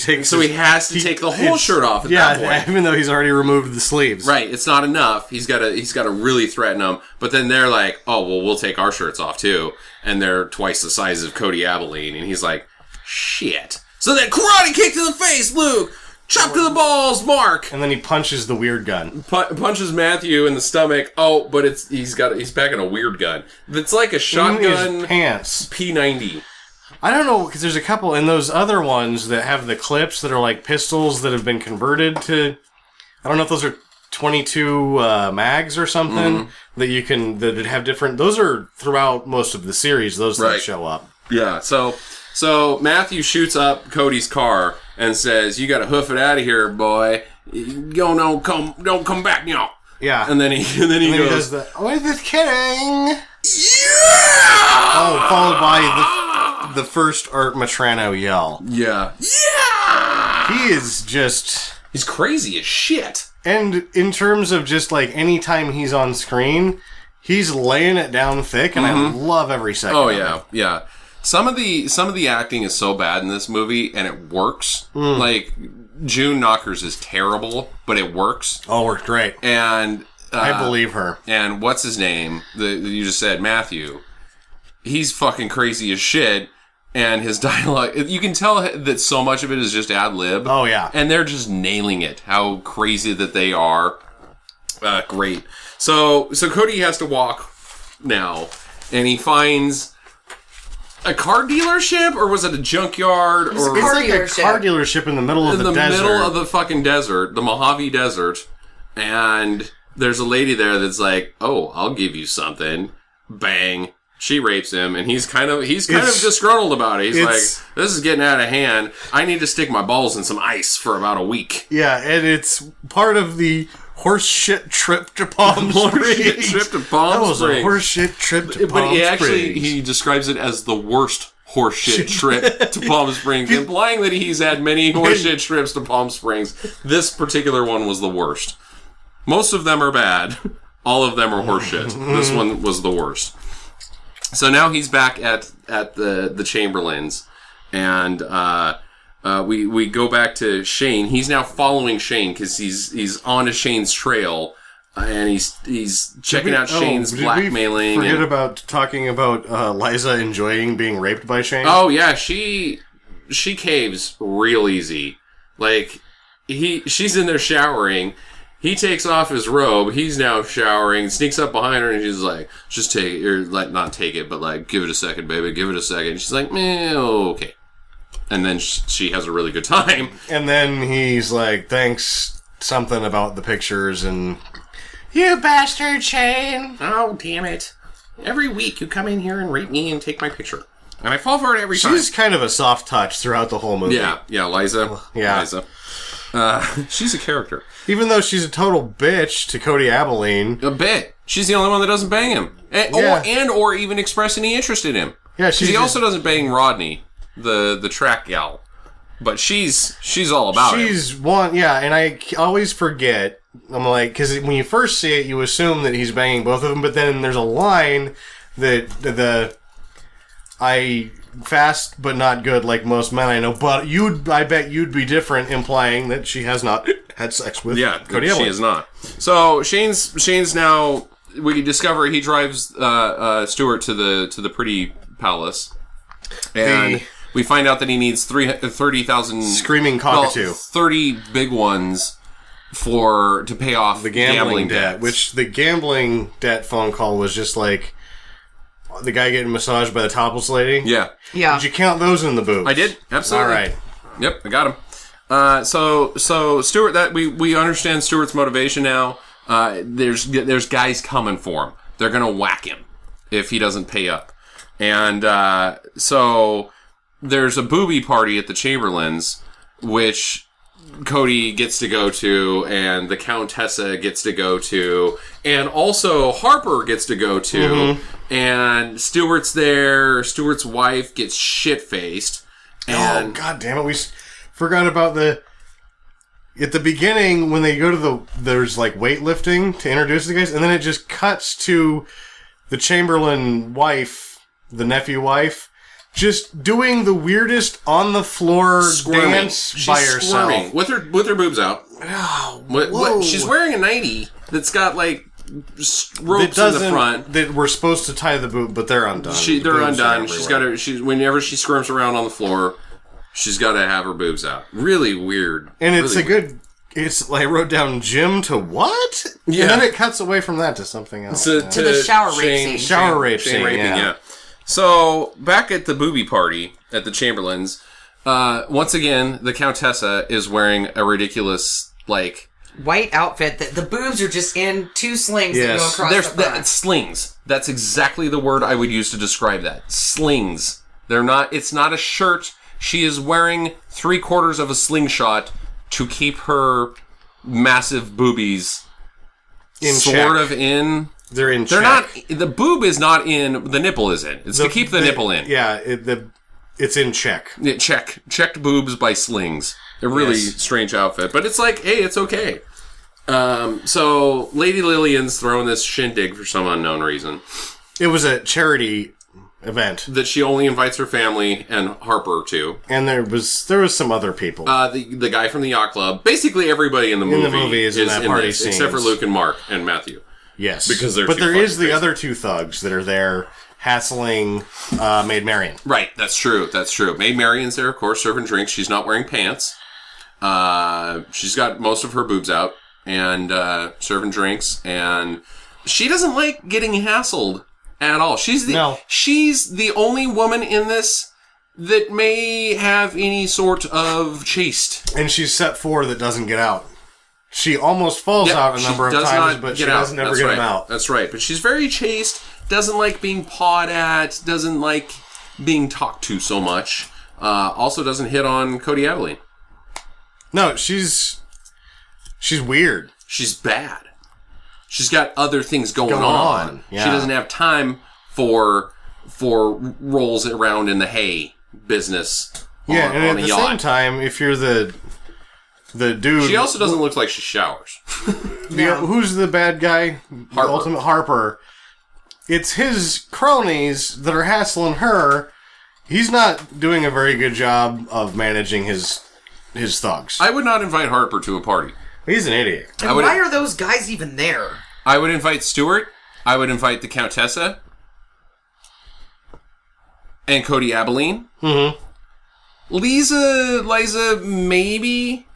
has to take the whole shirt off at that point. Even though he's already removed the sleeves. Right, it's not enough. He's got to really threaten them. But then they're like, oh, well, we'll take our shirts off too. And they're twice the size of Cody Abilene. And he's like, shit. So then karate kick to the face, Luke! Chop to the balls, Mark! And then he punches the weird gun. Punches Matthew in the stomach. Oh, but he's packing a weird gun. It's like a shotgun. In his pants. P90. I don't know, because there's a couple, and those other ones that have the clips that are like pistols that have been converted to, I don't know if those are 22 mags or something, that have different, those are throughout most of the series, those things show up. Yeah, so Matthew shoots up Cody's car and says, you gotta hoof it out of here, boy. Don't come back, you know. Yeah. And then he goes, we're just kidding. Yeah! Oh, followed by the first Art Matrano yell. Yeah. Yeah! He is just... He's crazy as shit. And in terms of just like any time he's on screen, he's laying it down thick, and I love every second. Oh yeah, yeah. Some of the acting is so bad in this movie, and it works. Like June Knockers is terrible, but it works. Oh, it worked great. And I believe her. And what's his name? You just said Matthew. He's fucking crazy as shit. And his dialogue, you can tell that so much of it is just ad lib. Oh, yeah. And they're just nailing it, how crazy that they are. Great. So Cody has to walk now, and he finds a car dealership, or was it a junkyard? It's like a car dealership in the middle of the desert. In the middle of the fucking desert, the Mojave Desert. And there's a lady there that's like, oh, I'll give you something. Bang. She rapes him, and he's kind of disgruntled about it. He's like, this is getting out of hand. I need to stick my balls in some ice for about a week. Yeah, and it's part of the horse shit trip to Palm Springs. That was a horse shit trip to Palm Springs. He describes it as the worst horse shit trip to Palm Springs, implying that he's had many horse shit trips to Palm Springs. This particular one was the worst. Most of them are bad. All of them are horse shit. This one was the worst. So now he's back at the Chamberlains, and we go back to Shane. He's now following Shane because he's on to Shane's trail, and he's checking out Shane's blackmailing. Forget about talking about Liza enjoying being raped by Shane. Oh yeah, she caves real easy. Like she's in there showering. He takes off his robe. He's now showering. Sneaks up behind her, and she's like, "Just take it, or like not take it, but like give it a second, baby. Give it a second." And she's like, okay." And then she has a really good time. And then he's like, "Thanks, something about the pictures," and you bastard, Shane. Oh damn it! Every week you come in here and rape me and take my picture, and I fall for it every time. She's kind of a soft touch throughout the whole movie. Yeah, Liza. Yeah, Liza. She's a character. Even though she's a total bitch to Cody Abilene. A bit. She's the only one that doesn't bang him. Or even express any interest in him. Yeah, he also doesn't bang Rodney, the track gal. But she's all about him. She's one, yeah, and I always forget. I'm like, because when you first see it, you assume that he's banging both of them, but then there's a line that fast but not good like most men I know, but I bet you'd be different, implying that she has not had sex with Cody Abilene. She has not. So Shane's now, we discover he drives Stuart to the pretty palace, and we find out that he needs 30,000 screaming cockatoo, 30 big ones to pay off the gambling debt. Debts. Which the gambling debt phone call was just like the guy getting massaged by the topless lady? Yeah. Did you count those in the boobs? I did. Absolutely. All right. Yep, I got him. So Stuart, that we understand Stuart's motivation now. There's guys coming for him. They're going to whack him if he doesn't pay up. And so there's a booby party at the Chamberlains, which Cody gets to go to, and the Countessa gets to go to, and also Harper gets to go to, and Stewart's there. Stewart's wife gets shit-faced. And God damn it, we forgot about at the beginning, when they go to there's like weightlifting to introduce the guys, and then it just cuts to the Chamberlain wife, the nephew wife, just doing the weirdest on the floor dance by herself. Squirming with her boobs out. Oh, she's wearing a nightie that's got like ropes in the front that we're supposed to tie the boob, but they're undone. They're undone. She's got her. Whenever she squirms around on the floor, she's got to have her boobs out. Really weird. And it's really weird. It's like I wrote down Jim to what? Yeah. And then it cuts away from that to something else. To the shower rape scene. Shower rape scene, raping, yeah. So, back at the booby party at the Chamberlains, once again, the Countessa is wearing a ridiculous, like... white outfit that the boobs are just in two slings that go across the front. Slings. That's exactly the word I would use to describe that. Slings. It's not a shirt. She is wearing 3/4 of a slingshot to keep her massive boobies sort of in... They're in They're check. not... The boob is not in... The nipple is in. It's to keep the nipple in. Yeah, it's in check. Checked boobs by slings. A really strange outfit. But it's like, hey, it's okay. So, Lady Lillian's throwing this shindig for some unknown reason. It was a charity event. That she only invites her family and Harper to. And there was some other people. The guy from the yacht club. Basically everybody in the movie is in that party scene. Except for Luke and Mark and Matthew. Yes. Because they're But there is the other two thugs that are there hassling Maid Marian. Right, that's true. Maid Marian's there, of course, serving drinks. She's not wearing pants. She's got most of her boobs out and serving drinks. And she doesn't like getting hassled at all. She's the only woman in this that may have any sort of chaste. And she's set 4 that doesn't get out. She almost falls out a number of times, but she doesn't ever get them out. That's right. But she's very chaste, doesn't like being pawed at, doesn't like being talked to so much. Also doesn't hit on Cody Abilene. No, she's weird. She's bad. She's got other things going on. Yeah. She doesn't have time for rolls around in the hay business. Yeah, and at the same time, if you're the dude... She also doesn't look like she showers. Who's the bad guy? Harper. The ultimate Harper. It's his cronies that are hassling her. He's not doing a very good job of managing his thugs. I would not invite Harper to a party. He's an idiot. And why are those guys even there? I would invite Stewart. I would invite the Countessa. And Cody Abilene. Mm-hmm. Liza, maybe...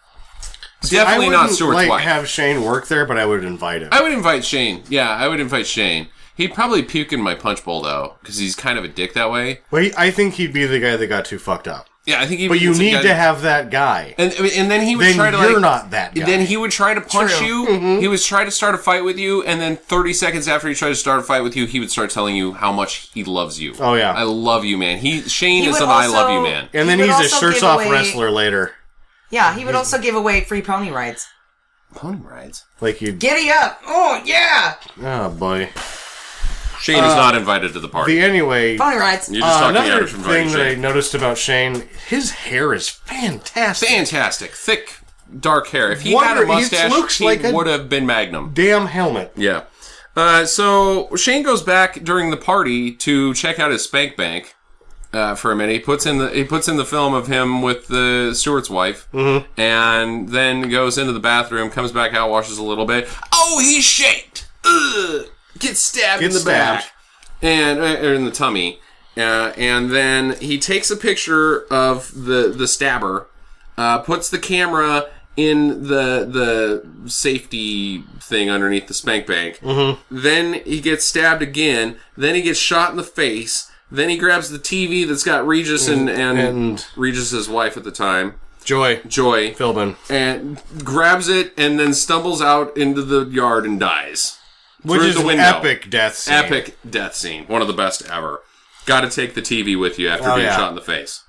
Definitely not Stewart's wife. Have Shane work there, but I would invite him. I would invite Shane. Yeah, I would invite Shane. He'd probably puke in my punch bowl, though, because he's kind of a dick that way. Well, I think he'd be the guy that got too fucked up. Yeah, I think he'd But you need to have that guy. And then he would try to, you're not that guy. Then he would try to punch you. Mm-hmm. He would try to start a fight with you, and then 30 seconds after he tried to start a fight with you, he would start telling you how much he loves you. Oh, yeah. I love you, man. Shane is an I love you, man. And then he's a shirts-off wrestler later. Yeah, he would also give away free pony rides. Pony rides? Like you Giddy up! Oh, yeah! Oh, boy. Shane is not invited to the party. Pony rides. You're just talking another average thing that I noticed about Shane, his hair is fantastic. Fantastic. Thick, dark hair. If he had a mustache, he would have been Magnum. Damn helmet. Yeah. So Shane goes back during the party to check out his spank bank for a minute. He puts in the film of him with the Stewart's wife, and then goes into the bathroom, comes back out, washes a little bit. Oh, he's shanked. Ugh. Gets stabbed in the back and or in the tummy, and then he takes a picture of the stabber, puts the camera in the safety thing underneath the spank bank. Then he gets stabbed again. Then he gets shot in the face. Then he grabs the TV that's got Regis and Regis' wife at the time, Joy Philbin, and grabs it and then stumbles out into the yard and dies. Which is an epic death scene. Epic death scene. One of the best ever. Got to take the TV with you after being shot in the face.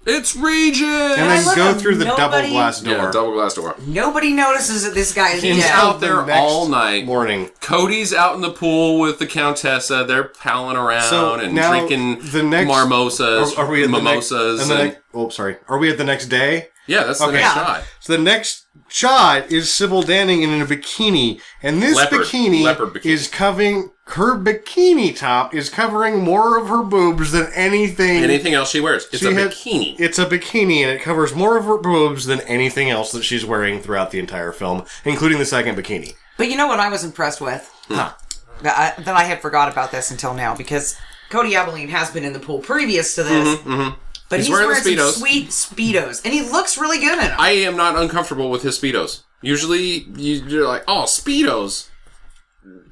It's Regis! And then go through the double glass door. Yeah, double glass door. Nobody notices that this guy is He's dead. out there all night. Morning. Cody's out in the pool with the Countessa. They're palling around and drinking mimosas. Are we at mimosas? Are we at the next day? Yeah, that's the next shot. So the next shot is Sybil Danning in a bikini, and this leopard bikini is covering her bikini top is covering more of her boobs than anything else she wears. It's a bikini. It's a bikini, and it covers more of her boobs than anything else that she's wearing throughout the entire film, including the second bikini. But you know what I was impressed with? That I had forgot about this until now, because Cody Abilene has been in the pool previous to this. But he's wearing some sweet Speedos, and he looks really good in them. I am not uncomfortable with his Speedos. Usually, you're like, oh, Speedos.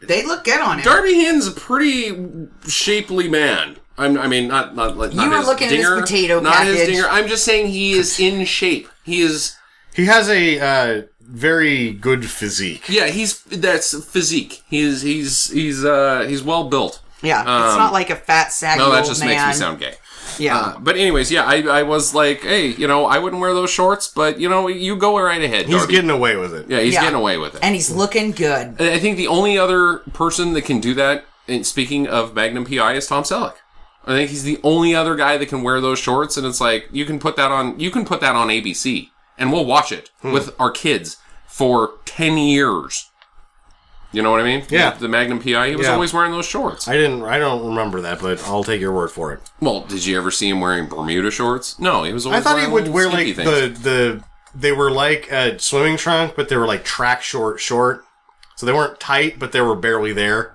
They look good on him. Darby Hinton's a pretty shapely man. I mean, not like you were looking at his potato package. Not his dinger. I'm just saying he is in shape. He has a very good physique. Yeah, that's physique. He's well built. Yeah, it's not like a fat saggy old man. No, that just makes me sound gay. Yeah. But anyways, yeah, I was like, hey, I wouldn't wear those shorts, but, you go right ahead, Darby. He's getting away with it. Yeah, he's getting away with it. And he's looking good. I think the only other person that can do that, and speaking of Magnum PI, is Tom Selleck. I think he's the only other guy that can wear those shorts, and it's like, you can put that on ABC, and we'll watch it with our kids for 10 years. You know what I mean? Yeah. The Magnum PI, he was always wearing those shorts. I don't remember that, but I'll take your word for it. Well, did you ever see him wearing Bermuda shorts? No, he was always wearing I thought he would wear like things. they were like a swimming trunk, but they were like track short. So they weren't tight, but they were barely there.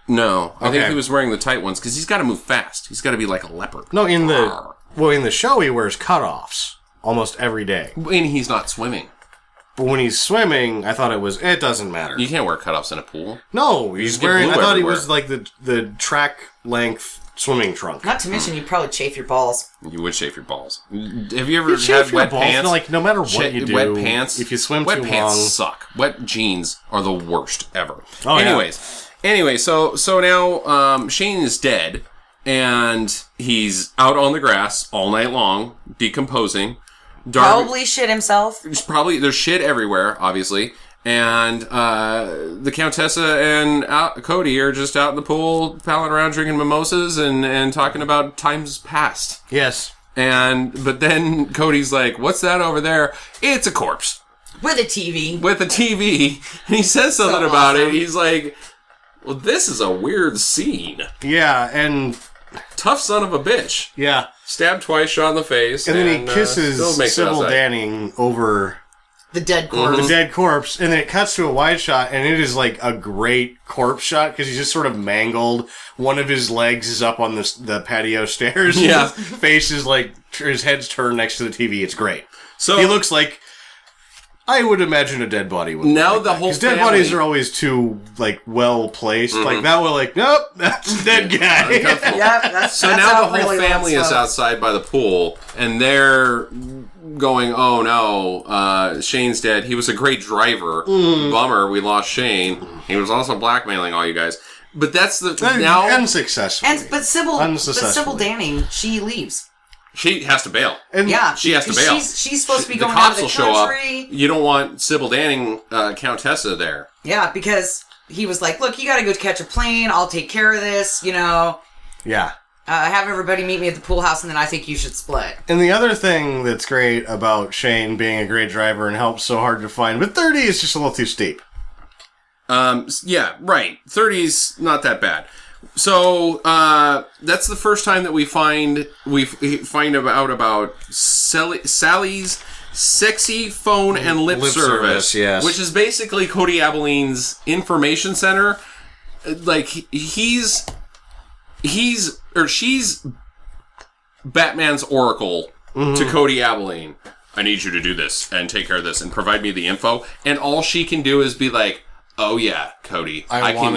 No, I think he was wearing the tight ones because he's got to move fast. He's got to be like a leopard. No, in the show he wears cutoffs almost every day. And he's not swimming. But when he's swimming, I thought it doesn't matter. You can't wear cutoffs in a pool. No, he's wearing. I thought he was like the track length swimming trunk. Not to mention, you'd probably chafe your balls. You would chafe your balls. Have you ever had wet pants? No, like no matter what you do, wet pants. If you swim wet too long, wet pants suck. Wet jeans are the worst ever. Oh, Anyway, so now Shane is dead, and he's out on the grass all night long, decomposing. Probably shit himself. There's shit everywhere, obviously. And the Countessa and Cody are just out in the pool, palling around, drinking mimosas, and talking about times past. Yes. But then Cody's like, "What's that over there?" It's a corpse. With a TV. And he says something about it. He's like, well, this is a weird scene. Yeah, and... Tough son of a bitch. Yeah. Stabbed twice, shot in the face. And then he kisses Sybil Danning over... the dead corpse. The dead corpse. And then it cuts to a wide shot, and it is like a great corpse shot, because he's just sort of mangled. One of his legs is up on the patio stairs. Yeah. His face is like... his head's turned next to the TV. It's great. So he looks like... I would imagine a dead body would. Now like the whole family... dead bodies are always too well placed. Like that one, like nope, that's a dead guy. So now the whole family is outside by the pool, and they're going, "Oh no, Shane's dead. He was a great driver. Bummer, we lost Shane. He was also blackmailing all you guys." But that's now unsuccessfully. But Sybil Danning, she leaves. She has to bail. And she has to bail. She's supposed to be going out of the country. The cops will show up. You don't want Sybil Danning, Countessa, there. Yeah, because he was like, "Look, you got to go catch a plane. I'll take care of this. Yeah. Have everybody meet me at the pool house, and then I think you should split." And the other thing that's great about Shane being a great driver and helps so hard to find, but 30 is just a little too steep. Yeah, right. 30's not that bad. So that's the first time that we find out about Sally's sexy phone and lip service, yes. Which is basically Cody Abilene's information center. Like she's Batman's oracle to Cody Abilene. I need you to do this and take care of this and provide me the info. And all she can do is be like, "Oh yeah, Cody, I want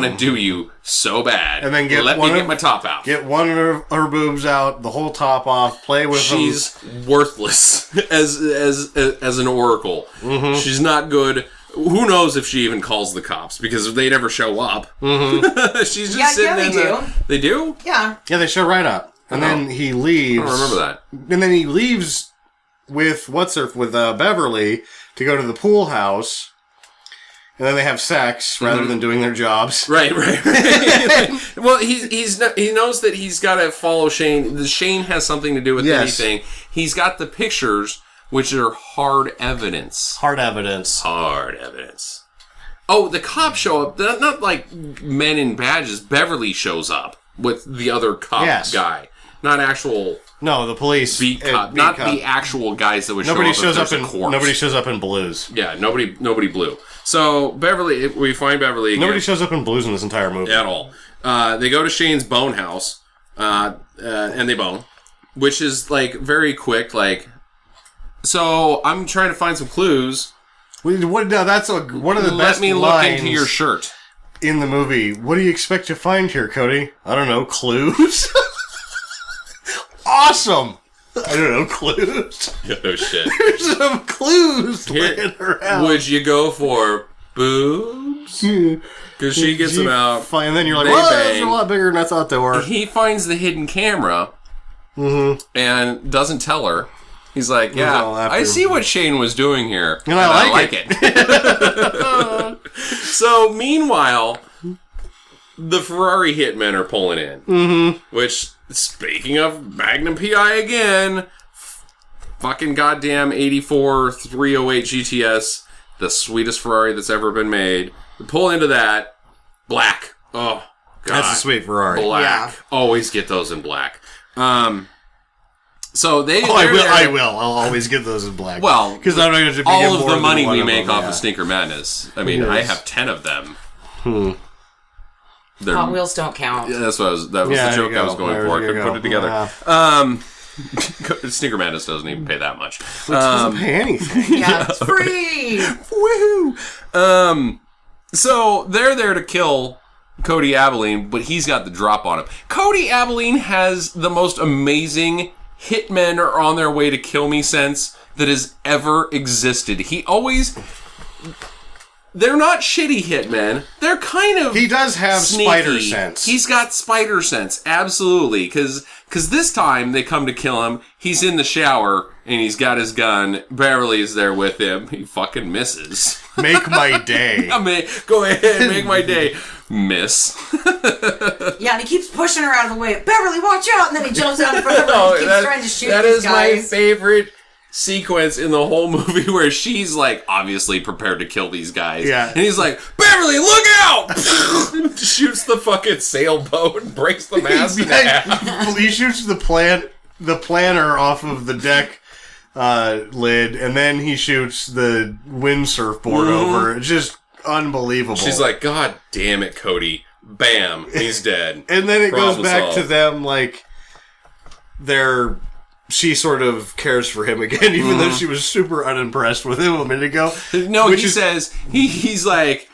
to do you so bad." And then let me get my top out. Get one of her boobs out, the whole top off. Play with them. She's worthless as an oracle. Mm-hmm. She's not good. Who knows if she even calls the cops because they never show up. Mm-hmm. She's just sitting in do. They do? Yeah. Yeah, they show right up. And then he leaves. I don't remember that. And then he leaves with Beverly to go to the pool house. And then they have sex rather than doing their jobs. Right. Well, he knows that he's got to follow Shane. Shane has something to do with anything. He's got the pictures, which are hard evidence. Hard evidence. Oh, the cops show up. Not like men in badges. Beverly shows up with the other cop guy. Not actual... No, the police. Beat cop. Not the actual guys that would show up if there's a corpse. Nobody shows up in blues. Yeah, nobody blue. So, we find Beverly again. Nobody shows up in blues in this entire movie. At all. They go to Shane's bone house, and they bone. Which is, like, very quick, like... So, I'm trying to find some clues. That's one of the best Let me look into your shirt. In the movie. What do you expect to find here, Cody? I don't know, clues? Awesome! I don't know, clues. No shit. There's some clues laying around. Would you go for boobs? Because she gets them out. And then you're like, well, that's a lot bigger than I thought they were. He finds the hidden camera and doesn't tell her. He's like, yeah, I see what Shane was doing here. And I like it. So, meanwhile, the Ferrari hitmen are pulling in. Which, speaking of Magnum PI again, fucking goddamn 84 308 GTS, the sweetest Ferrari that's ever been made. We pull into that. Black. Oh, God. That's a sweet Ferrari. Black. Yeah. Always get those in black. So they. I will. I'll always get those in black. Well, because I'm not going to be all of the money we make off of Stinker Madness. I mean, I have 10 of them. Hot Wheels don't count. Yeah, that was the joke I was going for. I couldn't put it together. Stinker Madness doesn't even pay that much. It doesn't pay anything. Yeah, it's free. Woohoo! So they're there to kill Cody Abilene, but he's got the drop on him. Cody Abilene has the most amazing hitmen are on their way to kill me sense that has ever existed. He always... They're not shitty hitmen. They're kind of... He does have sneaky. spider sense. He's got spider sense, absolutely. Because this time they come to kill him. He's in the shower, and he's got his gun. Beverly's there with him. He fucking misses. Make my day. Go ahead, make my day. Miss. Yeah, and he keeps pushing her out of the way. Beverly, watch out! And then he jumps out in front of her and keeps trying to shoot these guys. That is my favorite sequence in the whole movie, where she's like obviously prepared to kill these guys. Yeah. And he's like, Beverly, look out! Shoots the fucking sailboat and breaks the mast in half. He shoots the planner off of the deck lid, and then he shoots the windsurfboard over. It's just unbelievable. She's like, God damn it, Cody. Bam. He's dead. And then it goes back to them like she sort of cares for him again, even though she was super unimpressed with him a minute ago. No, says, he's like,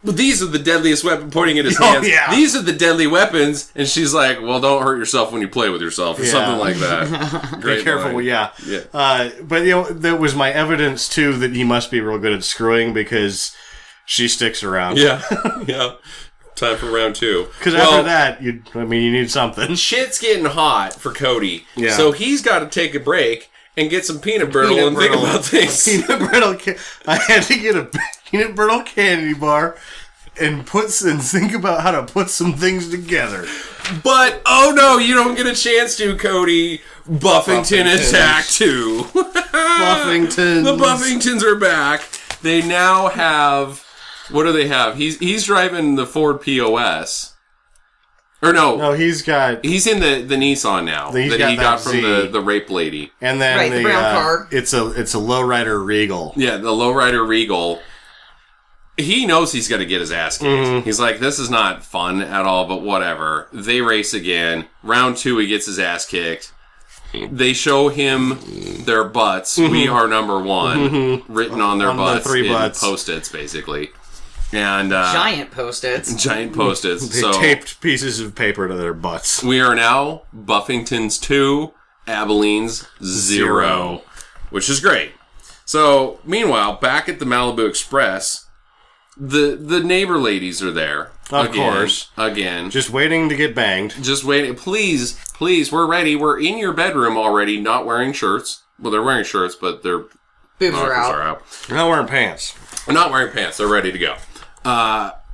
well, these are the deadliest weapons, pointing at his hands. Yeah. These are the deadly weapons. And she's like, well, don't hurt yourself when you play with yourself, or something like that. Be careful, yeah. But, that was my evidence, too, that he must be real good at screwing, because she sticks around. Yeah, yeah. Time for round 2. Because after that, you need something. Shit's getting hot for Cody. Yeah. So he's got to take a break and get some peanut brittle and think about things. I had to get a peanut brittle candy bar and think about how to put some things together. But, oh no, you don't get a chance to, Cody. Buffington Attack 2. The Buffingtons are back. They now have... What do they have? He's driving the Ford POS. Or no. No, he's in the Nissan now. That he got from the rape lady. And then the brown car. It's a lowrider Regal. Yeah, the lowrider Regal. He knows he's got to get his ass kicked. He's like, this is not fun at all, but whatever. They race again. Round 2, he gets his ass kicked. They show him their butts. We are number 1. Written on their butts. 3 butts. Post-its, basically. And giant Post-its. They taped pieces of paper to their butts. We are now Buffington's 2, Abilene's 0. Which is great. So, meanwhile, back at the Malibu Express, the neighbor ladies are there. Of course. Again. Just waiting to get banged. Just waiting. Please, we're ready. We're in your bedroom already, not wearing shirts. Well, they're wearing shirts, but their boobs are out. They're not wearing pants. They're not wearing pants. They're ready to go.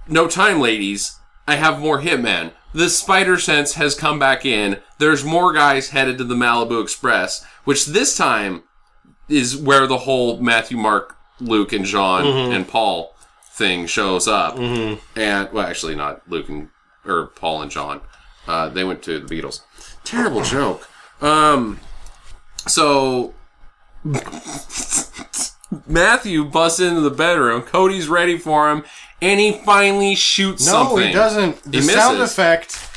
No time, ladies. I have more hitmen. The spider sense has come back in. There's more guys headed to the Malibu Express, which this time is where the whole Matthew, Mark, Luke, and John and Paul thing shows up. And, well, actually not Luke or Paul and John. They went to the Beatles. Terrible joke. So Matthew busts into the bedroom. Cody's ready for him. And he finally shoots something. No, he doesn't. The sound effect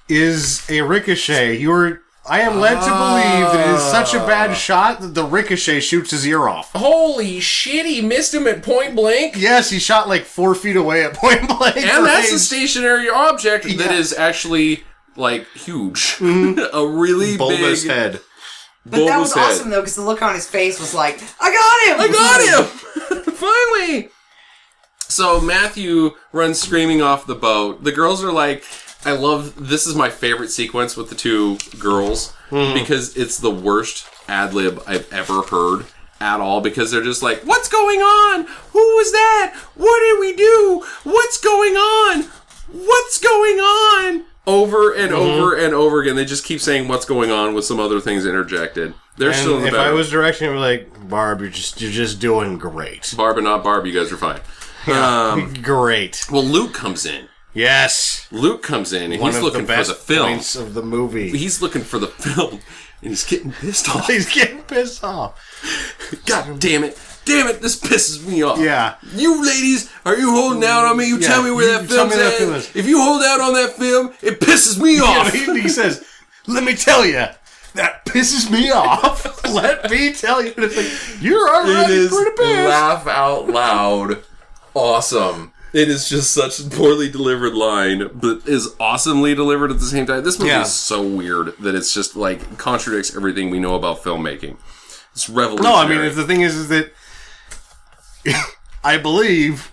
is a ricochet. I am led to believe that it is such a bad shot that the ricochet shoots his ear off. Holy shit, he missed him at point blank? Yes, he shot like 4 feet away at point blank. And that's a stationary object that is actually, like, huge. A really bulbous big head. But that was awesome, though, because the look on his face was like, I got him! Finally! So Matthew runs screaming off the boat. The girls are like, this is my favorite sequence with the two girls, because it's the worst ad-lib I've ever heard at all, because they're just like, what's going on? Who was that? What did we do? What's going on? What's going on? Over and over and over again. They just keep saying what's going on with some other things interjected. They're still in the bedroom. If I was directing it, like, Barb, you're just doing great. Barb and not Barb, you guys are fine. Great. Well, Luke comes in. Yes. Luke comes in, and he's looking for the film. Points of the movie. He's looking for the film, and he's getting pissed off. God damn it. Damn it, this pisses me off. Yeah. You ladies, are you holding out on me? You tell me where that film's at. If you hold out on that film, it pisses me off. He says, let me tell you. That pisses me off. Let me tell you. It's like, you're already pretty pissed. Laugh out loud. Awesome. It is just such a poorly delivered line, but is awesomely delivered at the same time. This movie is so weird that it's just like contradicts everything we know about filmmaking. It's revolutionary. No, I mean, the thing is that I believe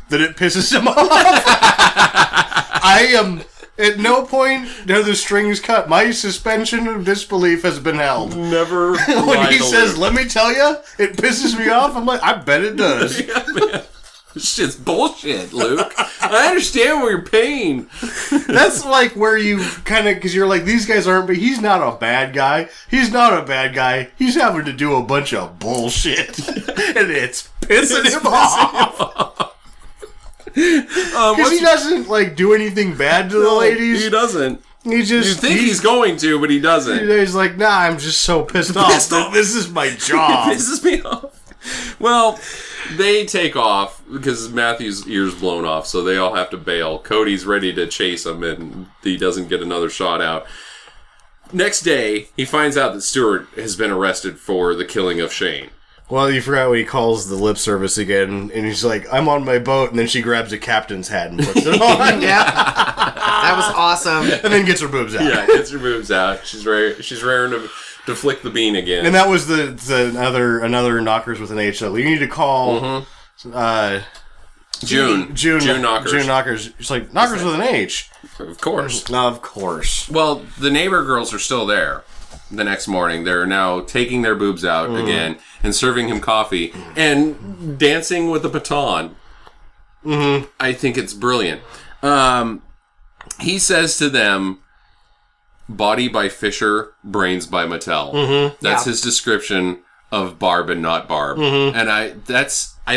that it pisses him off. I am at no point are the strings cut. My suspension of disbelief has been held. Never. When he says, "Let me tell you," it pisses me off. I'm like, I bet it does. Yeah, man. Shit's bullshit, Luke. I understand where you're pain. That's like where you kind of, because you're like, these guys aren't, but he's not a bad guy. He's not a bad guy. He's having to do a bunch of bullshit. And it's pissing him off. Because he doesn't, like, do anything bad to the ladies. He doesn't. He just... You think he's going to, but he doesn't. He's like, nah, I'm just so pissed off. This is my job. It pisses me off. Well, they take off because Matthew's ear's blown off, so they all have to bail. Cody's ready to chase him, and he doesn't get another shot out. Next day, he finds out that Stewart has been arrested for the killing of Shane. Well, you forgot when he calls the lip service again, and he's like, I'm on my boat, and then she grabs a captain's hat and puts it on. Yeah. That was awesome. And then gets her boobs out. Yeah, gets her boobs out. She's raring to flick the bean again. And that was the another Knockers with an H. So you need to call June Knockers. June Knockers. It's like, Knockers with an H. Of course. Of course. Well, the neighbor girls are still there the next morning. They're now taking their boobs out again and serving him coffee and dancing with a baton. I think it's brilliant. He says to them, body by Fisher, brains by Mattel. That's his description of Barb and not Barb. And I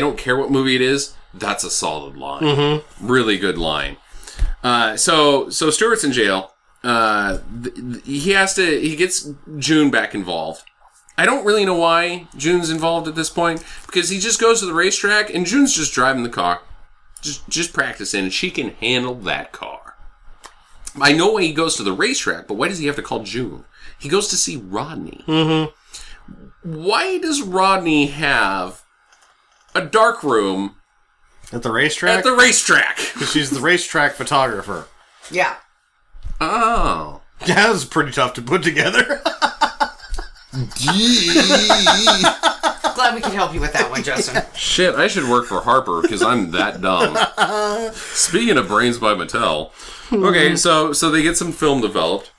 don't care what movie it is, that's a solid line. Really good line. So Stewart's in jail. He gets June back involved. I don't really know why June's involved at this point, because he just goes to the racetrack and June's just driving the car. Just practicing, and she can handle that car. I know why he goes to the racetrack, but why does he have to call June? He goes to see Rodney. Why does Rodney have a dark room at the racetrack? At the racetrack. Because she's the racetrack photographer. Yeah. Oh. Yeah, that was pretty tough to put together. Glad glad we could help you with that one, Justin. Shit, I should work for Harper because I'm that dumb. Speaking of Brains by Mattel. Okay, so they get some film developed.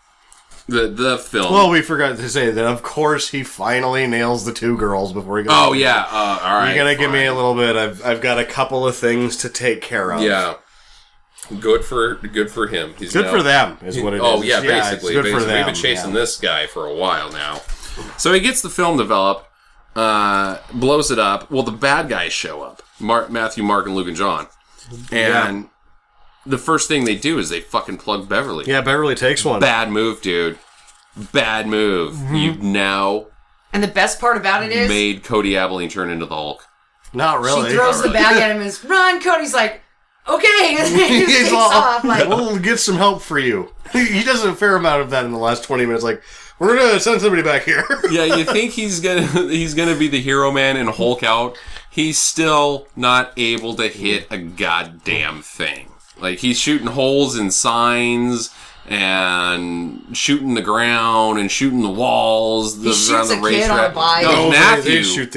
The film. Well, we forgot to say that, of course, he finally nails the 2 girls before he goes. Oh, yeah. All right. You're going to give me a little bit. I've got a couple of things to take care of. Yeah. Good for him. He's good for them, is what it is. Oh, yeah, basically. Good for them. We've been chasing this guy for a while now. So he gets the film developed, blows it up. Well, the bad guys show up. Matthew, Mark, and Luke and John. And the first thing they do is they fucking plug Beverly. Yeah, Beverly takes one. Bad move, dude. Bad move. Mm-hmm. You've now... And the best part about it is... made Cody Abilene turn into the Hulk. Not really. She throws the bag at him and says, run! Cody's like... Okay, and then he takes off. Like, we'll get some help for you. He does a fair amount of that in the last 20 minutes. Like, we're gonna send somebody back here. Yeah, you think he's gonna be the hero man and Hulk out? He's still not able to hit a goddamn thing. Like, he's shooting holes in signs and shooting the ground and shooting the walls. He shoots a kid on a bike. No, Matthew shoots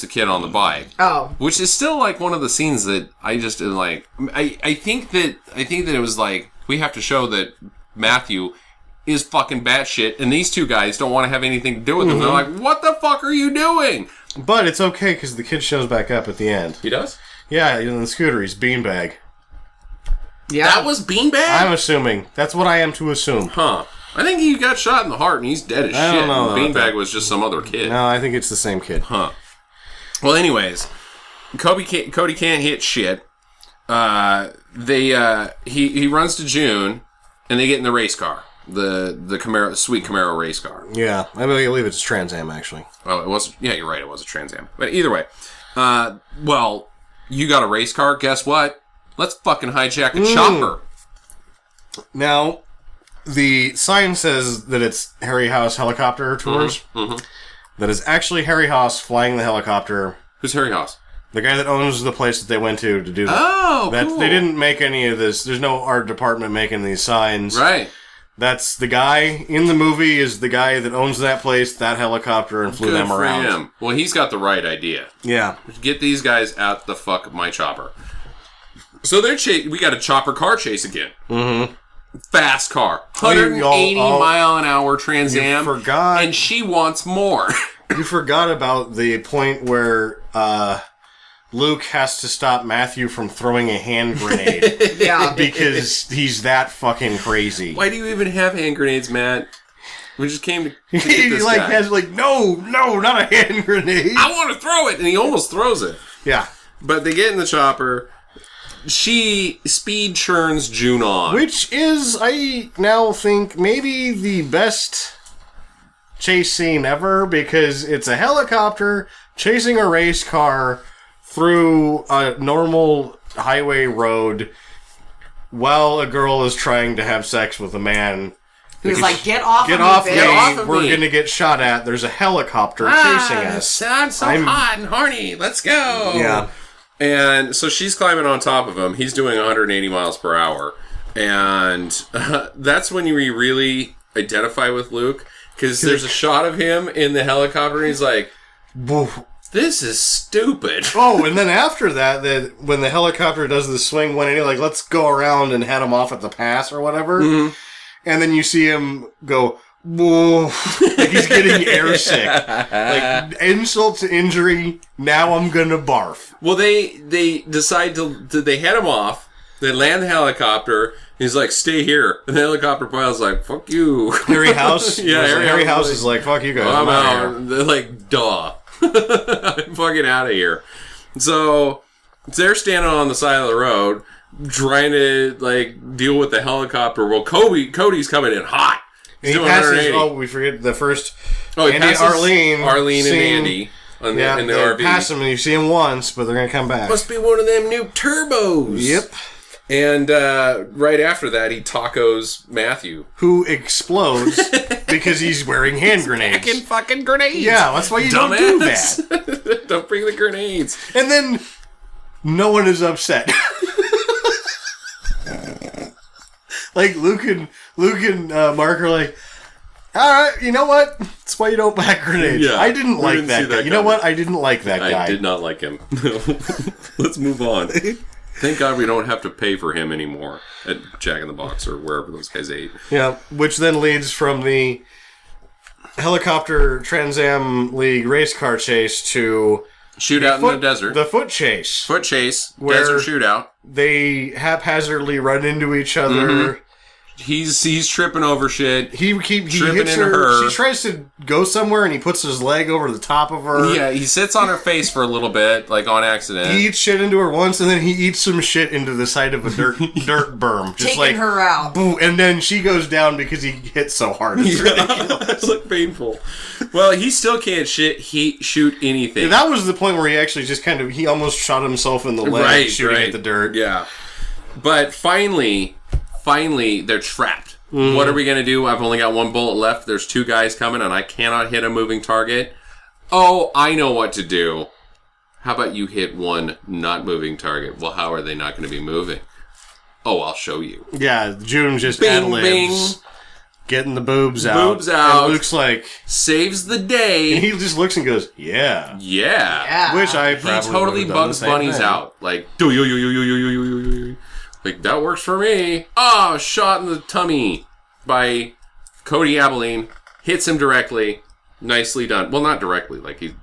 the kid on the bike. Oh, which is still like one of the scenes that I just like. I think that it was like we have to show that Matthew is fucking batshit, and these 2 guys don't want to have anything to do with him. They're like, "What the fuck are you doing?" But it's okay because the kid shows back up at the end. He does. Yeah, in the scooter, he's beanbag. Yeah, that was beanbag. I'm assuming. That's what I am to assume. Huh. I think he got shot in the heart and he's dead as shit. I don't know. Beanbag was just some other kid. No, I think it's the same kid. Huh. Well, anyways, Cody can't hit shit. He runs to June, and they get in the race car, the Camaro, sweet Camaro race car. Yeah, I believe it's a Trans Am actually. Oh, it was. Yeah, you're right. It was a Trans Am. But either way, well, you got a race car. Guess what? Let's fucking hijack a chopper. Now, the sign says that it's Harry House helicopter tours. Mm-hmm. That is actually Harry House flying the helicopter. Who's Harry House? The guy that owns the place that they went to do that. Oh, cool. They didn't make any of this. There's no art department making these signs. Right. That's the guy in the movie is the guy that owns that place, that helicopter, and flew them around. Good for him. Well, he's got the right idea. Yeah. Get these guys out the fuck of my chopper. So we got a chopper car chase again. Mm-hmm. Fast car. 180 mile an hour Trans Am. You forgot. And she wants more. You forgot about the point where Luke has to stop Matthew from throwing a hand grenade. Yeah. Because he's that fucking crazy. Why do you even have hand grenades, Matt? We just came to get this guy. Has no, not a hand grenade. I want to throw it. And he almost throws it. Yeah. But they get in the chopper. She speed churns June on. Which is, I now think, maybe the best chase scene ever, because it's a helicopter chasing a race car through a normal highway road while a girl is trying to have sex with a man. Who's like, get off of me. We're going to get shot at. There's a helicopter chasing us. I'm so hot and horny. Let's go. Yeah. And so she's climbing on top of him. He's doing 180 miles per hour. And that's when you really identify with Luke. Because there's a shot of him in the helicopter and he's like, this is stupid. Oh, and then after that when the helicopter does the swing 180, like, let's go around and head him off at the pass or whatever. Mm-hmm. And then you see him go, whoa, like he's getting airsick. Like, insult to injury, now I'm gonna barf. Well, they decide they head him off, they land the helicopter, he's like, stay here. And the helicopter pilot's like, fuck you. Harry House? Yeah, Harry House is like, fuck you guys. I'm out. They're like, duh. I'm fucking out of here. So, they're standing on the side of the road, trying to, like, deal with the helicopter. Well, Cody's coming in hot. He passes, we forget the first, Andy, Arlene and Andy in the RV. Pass him and you see him once, but they're going to come back. Must be one of them new turbos. Yep. And right after that, he tacos Matthew. Who explodes because he's wearing hand grenades. Fucking grenades. Yeah, that's why you don't do that. Don't bring the grenades. And then no one is upset. Like, Luke and Mark are like, All right, you know what? That's why you don't pack grenades. Yeah, I didn't like that guy. You know what? I didn't like that guy. I did not like him. Let's move on. Thank God we don't have to pay for him anymore at Jack in the Box or wherever those guys ate. Yeah, which then leads from the helicopter Trans Am League race car chase to shootout in the desert. The foot chase. Foot chase. Desert shootout. They haphazardly run into each other. Mm-hmm. He's tripping over shit. He hits her. She tries to go somewhere, and he puts his leg over the top of her. Yeah, he sits on her face for a little bit, like on accident. He eats shit into her once, and then he eats some shit into the side of a dirt berm, just taking her out. Boom, and then she goes down because he hit so hard. It's ridiculous. It's like painful. Well, he still can't shoot anything. Yeah, that was the point where he actually just he almost shot himself in the leg shooting at the dirt. Yeah, but finally, they're trapped. Mm. What are we going to do? I've only got one bullet left. There's two guys coming, and I cannot hit a moving target. Oh, I know what to do. How about you hit one not moving target? Well, how are they not going to be moving? Oh, I'll show you. Yeah, June just bing, ad-libs, getting the boobs out. Boobs out. It looks like... saves the day. And he just looks and goes, yeah. Which I probably he totally Bugs Bunnies out. Like, like, that works for me. Oh, shot in the tummy by Cody Abilene. Hits him directly. Nicely done. Well, not directly. Like, he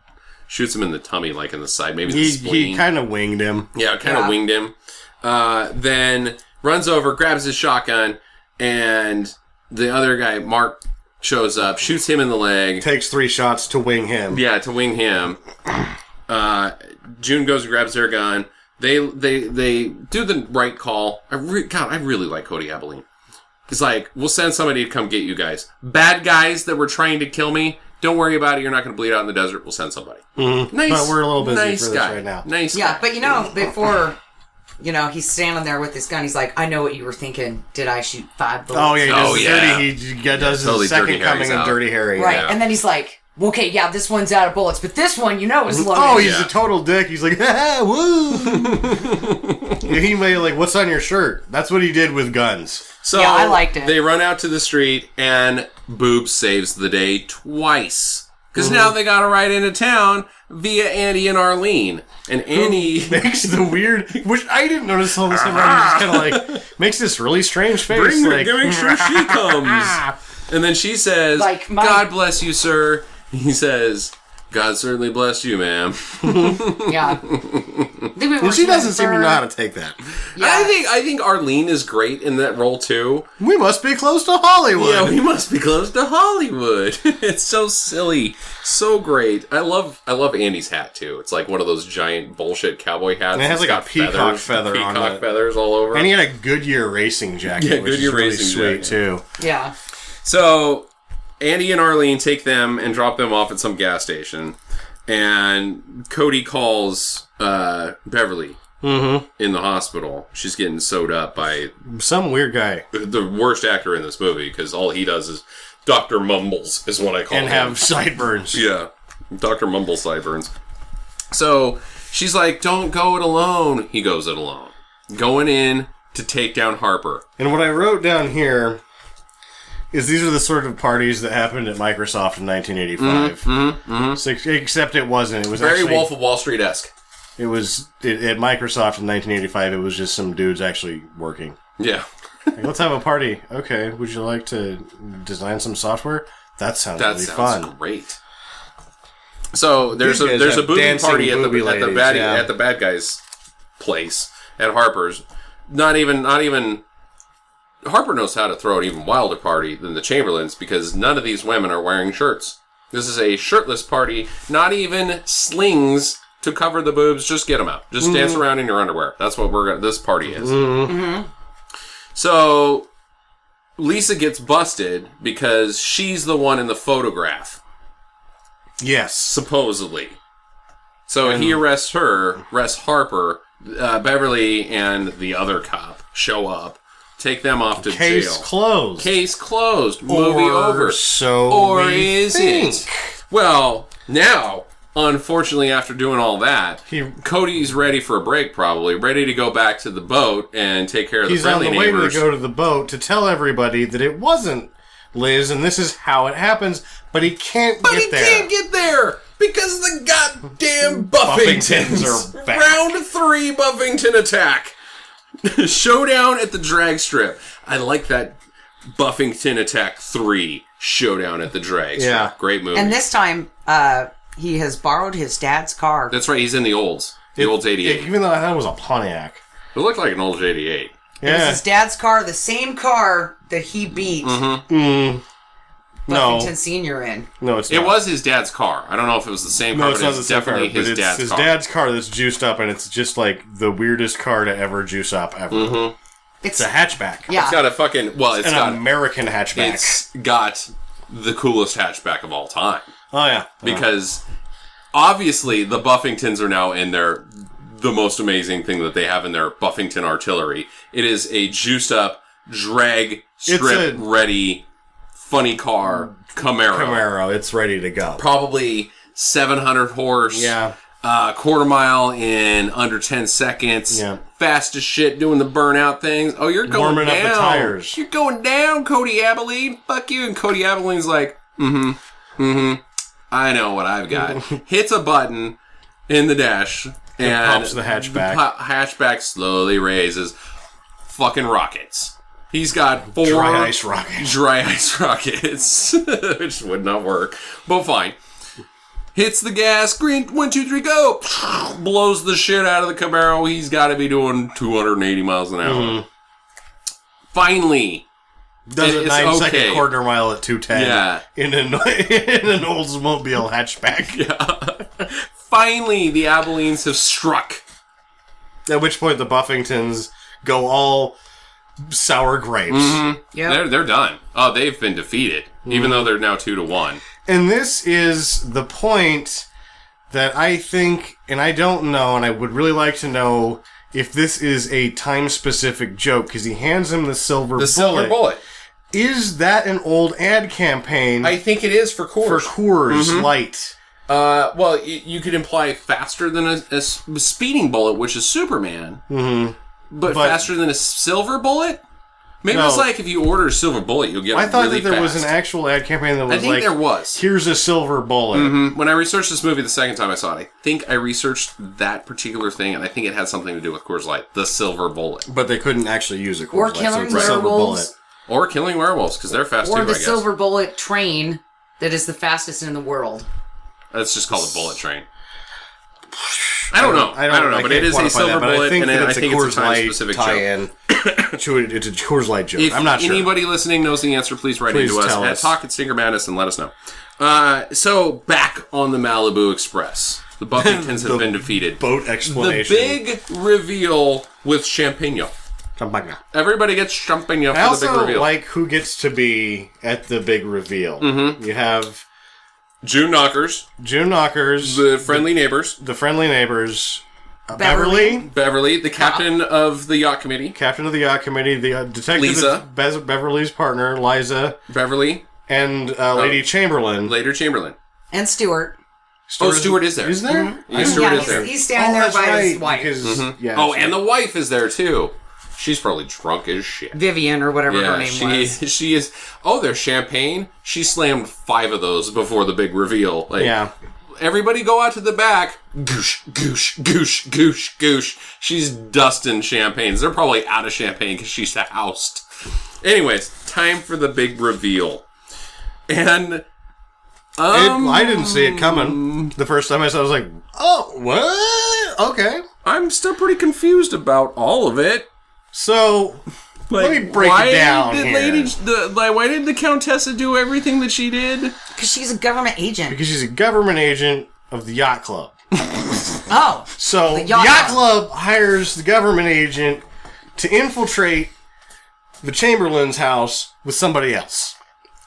shoots him in the tummy, like in the side. Maybe the spleen. He kind of winged him. Yeah, kind of winged him. Then runs over, grabs his shotgun, and the other guy, Mark, shows up, shoots him in the leg. Takes 3 shots to wing him. Yeah, to wing him. June goes and grabs their gun. They do the right call. I really like Cody Abilene. He's like, we'll send somebody to come get you guys. Bad guys that were trying to kill me, don't worry about it. You're not going to bleed out in the desert. We'll send somebody. Mm-hmm. Nice. But we're a little busy nice for this guy. right now. Nice Yeah, guy. but before... he's standing there with his gun. He's like, I know what you were thinking. Did I shoot 5 bullets? Oh, yeah. He does his totally second coming of Dirty Harry. Right. Yeah. And then he's like, okay, yeah, this one's out of bullets, but this one, is loaded. Oh, he's a total dick. He's like, woo. He made what's on your shirt? That's what he did with guns. So yeah, I liked it. They run out to the street, and Boobs saves the day twice. Because now they got to ride into town via Andy and Arlene. And Andy makes the weird, which I didn't notice all this time. He just kind of makes this really strange face. Make sure she comes. And then she says, God bless you, sir. He says, God certainly bless you, ma'am. Yeah. And she doesn't seem to know how to take that. Yeah. I think Arlene is great in that role, too. We must be close to Hollywood. Yeah, we must be close to Hollywood. It's so silly. So great. I love Andy's hat, too. It's like one of those giant bullshit cowboy hats. And it has a peacock feather on it. Peacock feathers all over. And he had a Goodyear racing jacket, yeah, which Goodyear is really racing sweet, jacket. too. Yeah. So, Andy and Arlene take them and drop them off at some gas station. And Cody calls Beverly in the hospital. She's getting sewed up by some weird guy. The worst actor in this movie, because all he does is Dr. Mumbles, is what I call him. And have sideburns. Yeah. Dr. Mumbles sideburns. So, she's like, don't go it alone. He goes it alone. Going in to take down Harper. And what I wrote down here is these are the sort of parties that happened at Microsoft in 1985. So, except it wasn't. It was very actually, Wolf of Wall Street-esque. It was at Microsoft in 1985. It was just some dudes actually working. Yeah. Let's have a party. Okay. Would you like to design some software? That sounds really fun. That sounds great. So there's a booby party at the bad guy's place at Harper's. Not even. Harper knows how to throw an even wilder party than the Chamberlains, because none of these women are wearing shirts. This is a shirtless party. Not even slings to cover the boobs. Just get them out. Just dance around in your underwear. That's what this party is. So Lisa gets busted because she's the one in the photograph. Yes. Supposedly. So he arrests Harper. Beverly and the other cop show up. Take them off to jail. Case closed. Movie over. Or is it? Well, now, unfortunately, after doing all that, Cody's ready for a break, probably. Ready to go back to the boat and take care of the friendly neighbors. He's on the way to go to the boat to tell everybody that it wasn't Liz, and this is how it happens, but he can't get there. But he can't get there because the goddamn Buffingtons are back. Round 3 Buffington attack. Showdown at the drag strip. I like that. Buffington Attack 3 Showdown at the drag strip. Yeah. Great movie. And this time, he has borrowed his dad's car. That's right, he's in the Olds. The Olds 88. Even though I thought it was a Pontiac. It looked like an Olds 88. It was his dad's car, the same car that he beat Buffington Sr. in. No, it's not. It was his dad's car. I don't know if it was the same car, it's but not it's the same definitely car, his dad's car. His dad's car that's juiced up, and it's just like the weirdest car to ever juice up ever. Mm-hmm. It's a hatchback. Yeah. It's got a fucking... Well, it's got... An American hatchback. It's got the coolest hatchback of all time. Oh, yeah. Because, obviously, the Buffingtons are now in their... The most amazing thing that they have in their Buffington artillery. It is a juiced-up, drag, strip-ready, funny car, Camaro. It's ready to go. Probably 700 horse. Yeah. Quarter mile in under 10 seconds. Yeah. Fast as shit, doing the burnout things. Oh, you're going Warming down. up the tires. You're going down, Cody Abilene. Fuck you. And Cody Abilene's like, I know what I've got. Hits a button in the dash. And pops the hatchback. The hatchback slowly raises. Fucking rockets. He's got 4 dry ice rockets, which would not work, but fine. Hits the gas, green, 1, 2, 3, go! Blows the shit out of the Camaro. He's got to be doing 280 miles an hour. Finally. Does a 9-second quarter mile at 210. Yeah. In an Oldsmobile hatchback. Yeah. Finally, the Abilenes have struck. At which point the Buffingtons go all sour grapes. Mm-hmm. Yeah. They're done. Oh, they've been defeated. Even though they're now 2-1. And this is the point that I think, and I don't know, and I would really like to know if this is a time-specific joke, because he hands him the silver bullet. The silver bullet. Is that an old ad campaign? I think it is for Coors. For Coors Light. Well, you could imply faster than a speeding bullet, which is Superman. Mm-hmm. But faster than a silver bullet? Maybe it's like if you order a silver bullet, you'll get it really fast. I thought that there was an actual ad campaign that was I think there was. Here's a silver bullet. Mm-hmm. When I researched this movie the second time I saw it, I think I researched that particular thing, and I think it had something to do with Coors Light. The silver bullet. But they couldn't actually use a Coors or Light, killing so it's a silver bullet. Or killing werewolves, because they're fast too, I Or the guess. silver bullet train that is the fastest in the world. That's just called a bullet train. I don't know. I don't know, but it is a silver bullet, and I think it's a time-specific joke. It's a Coors Light joke. I'm not sure. If anybody listening knows the answer, please write into us at Talk@Stinger and let us know. So, back on the Malibu Express. The Buffingtons have been defeated. Boat explanation. The big reveal with champagne. Champagne. Everybody gets champagne for the big reveal. I also like who gets to be at the big reveal. Mm-hmm. You have... June Knockers. The friendly neighbors. The friendly neighbors. Beverly, the captain of the yacht committee. The detective. Lisa. Beverly's partner, Liza. Beverly. And Lady Chamberlain. And Stuart. Stuart is there. Is there? Mm-hmm. Yeah, Stuart is there. He's standing there by his wife. And the wife is there too. She's probably drunk as shit. Vivian or whatever her name was. She is. Oh, there's champagne. She slammed 5 of those before the big reveal. Everybody go out to the back. Goosh, goosh, goosh, goosh, goosh. She's dusting champagnes. They're probably out of champagne because she's housed. Anyways, time for the big reveal. And... I didn't see it coming. The first time I saw it, I was like, oh, what? Okay. I'm still pretty confused about all of it. So, let me break it down here. Why did the Countessa do everything that she did? Because she's a government agent. Because she's a government agent of the Yacht Club. Oh. So, the Yacht Club hires the government agent to infiltrate the Chamberlain's house with somebody else.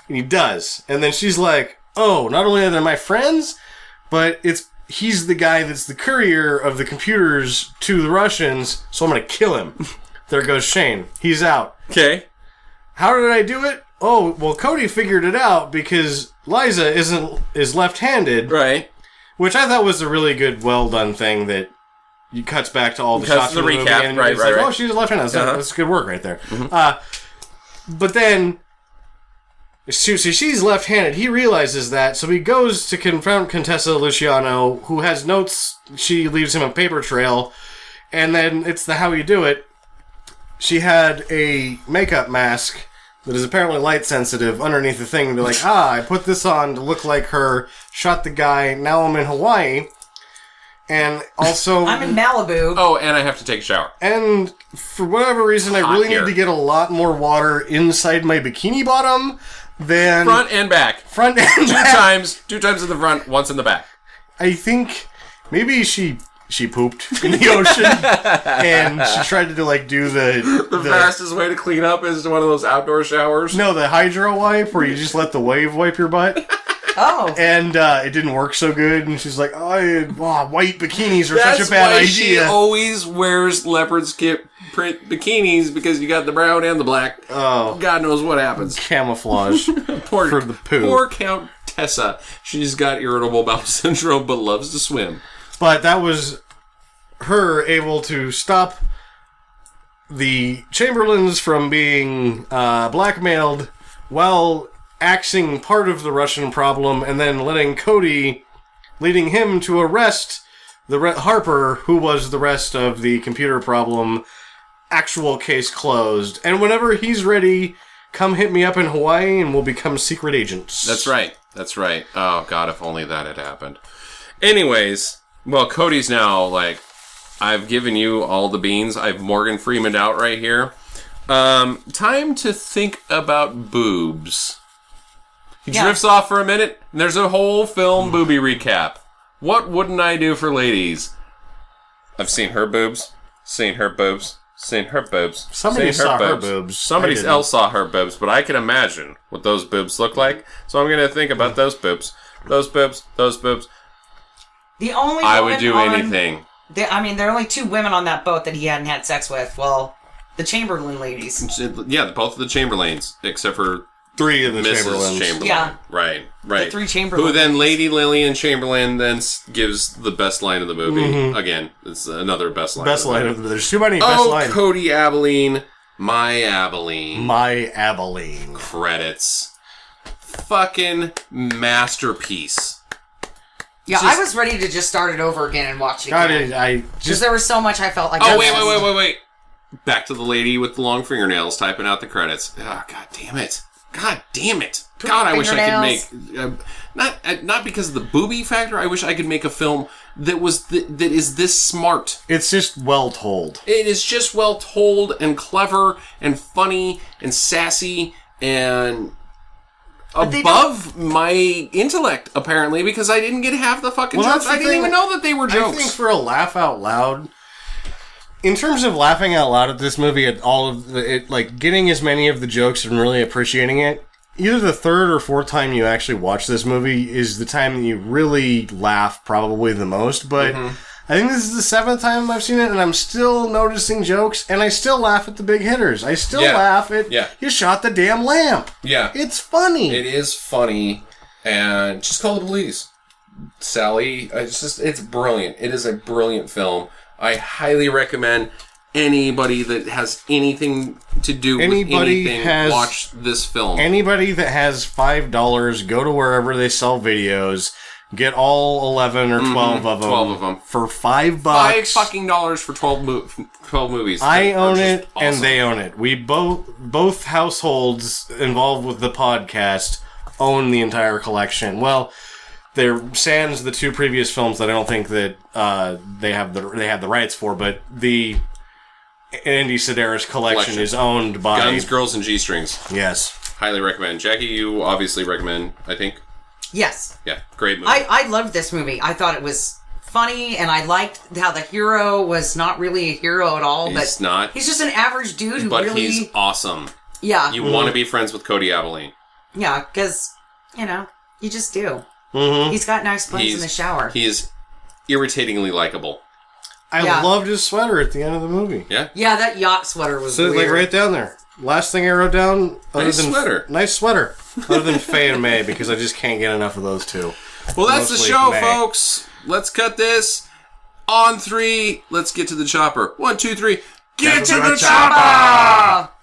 And he does. And then she's like, oh, not only are they my friends, but he's the guy that's the courier of the computers to the Russians, so I'm going to kill him. There goes Shane. He's out. Okay. How did I do it? Oh, well, Cody figured it out because Liza is left-handed. Right. Which I thought was a really good, well-done thing that you cuts back to all the shots of the movie recap. and Right. Oh, she's left-handed. That's good work right there. Mm-hmm. But then So she's left-handed. He realizes that, so he goes to confront Contessa Luciano, who has notes. She leaves him a paper trail, and then it's the how you do it. She had a makeup mask that is apparently light-sensitive underneath the thing to be like, I put this on to look like her, shot the guy, now I'm in Hawaii. And also... I'm in Malibu. Oh, and I have to take a shower. And for whatever reason, I really need to get a lot more water inside my bikini bottom than... Front and back. Front and back. Two times in the front, once in the back. I think maybe she pooped in the ocean and she tried to do the fastest way to clean up is one of those outdoor showers. No, the hydro wipe where you just let the wave wipe your butt. Oh. And it didn't work so good, and she's like, white bikinis are such a bad idea. She always wears leopard skip print bikinis because you got the brown and the black. Oh. God knows what happens. Camouflage for the poo. Poor Countessa. She's got irritable bowel syndrome but loves to swim. But that was her able to stop the Chamberlains from being blackmailed while axing part of the Russian problem and then leading him to arrest Harper, who was the rest of the computer problem. Actual case closed. And whenever he's ready, come hit me up in Hawaii and we'll become secret agents. That's right. Oh, God, if only that had happened. Anyways, well, Cody's now like, I've given you all the beans. I've Morgan Freeman'd out right here. Time to think about boobs. He drifts off for a minute, and there's a whole film booby recap. What wouldn't I do for ladies? I've seen her boobs. Seen her boobs. Somebody saw her boobs. Somebody else saw her boobs, but I can imagine what those boobs look like. So I'm going to think about those boobs. Those boobs. The only I would do anything. There are only two women on that boat that he hadn't had sex with. Well, the Chamberlain ladies. Yeah, both of the Chamberlains, except for... Three of the Mrs. Chamberlains. Yeah. Right. The three Chamberlains. Who then Lady Lillian Chamberlain then gives the best line of the movie. Mm-hmm. Again, it's another best line. There's too many best lines. Cody Abilene. My Abilene. Credits. Fucking masterpiece. Yeah, I was ready to just start it over again and watch it again. Because there was so much I felt like... wait. Back to the lady with the long fingernails typing out the credits. Oh, God damn it. God, I wish I could make... not because of the booby factor. I wish I could make a film that is this smart. It's just well told. It is just well told and clever and funny and sassy and... above my intellect, apparently, because I didn't get half the fucking jokes. I didn't even know that they were jokes. I think for a laugh out loud... In terms of laughing out loud at this movie, at all of it, like getting as many of the jokes and really appreciating it, either the third or fourth time you actually watch this movie is the time that you really laugh probably the most. But I think this is the seventh time I've seen it, and I'm still noticing jokes, and I still laugh at the big hitters. I still laugh at, you shot the damn lamp. Yeah. It's funny. It is funny, and just call the police. Sally, it's brilliant. It is a brilliant film. I highly recommend anybody that has anything to do with anything watch this film. Anybody that has $5, go to wherever they sell videos, get all 11 or 12 of them. 12 of them. For $5. $5 for 12 movies. I own it, awesome. And they own it. We both households involved with the podcast own the entire collection. Well... They're sans the two previous films that I don't think that they have the rights for, but the Andy Sidaris collection is owned by Guns, Girls, and G-Strings. Yes, highly recommend. Jackie, you obviously recommend. I think. Yes. Yeah, great movie. I loved this movie. I thought it was funny, and I liked how the hero was not really a hero at all. He's not. He's just an average dude who really. But he's awesome. Yeah. You want to be friends with Cody Abilene. Yeah, because you just do. Mm-hmm. He's got nice buns in the shower. He is irritatingly likable. I loved his sweater at the end of the movie. Yeah? Yeah, that yacht sweater was weird. Like right down there. Last thing I wrote down... Nice sweater. Other than Faye and May, because I just can't get enough of those two. Well, that's mostly the show, May. Folks. Let's cut this. On 3, let's get to the chopper. 1, 2, 3. Get to the chopper!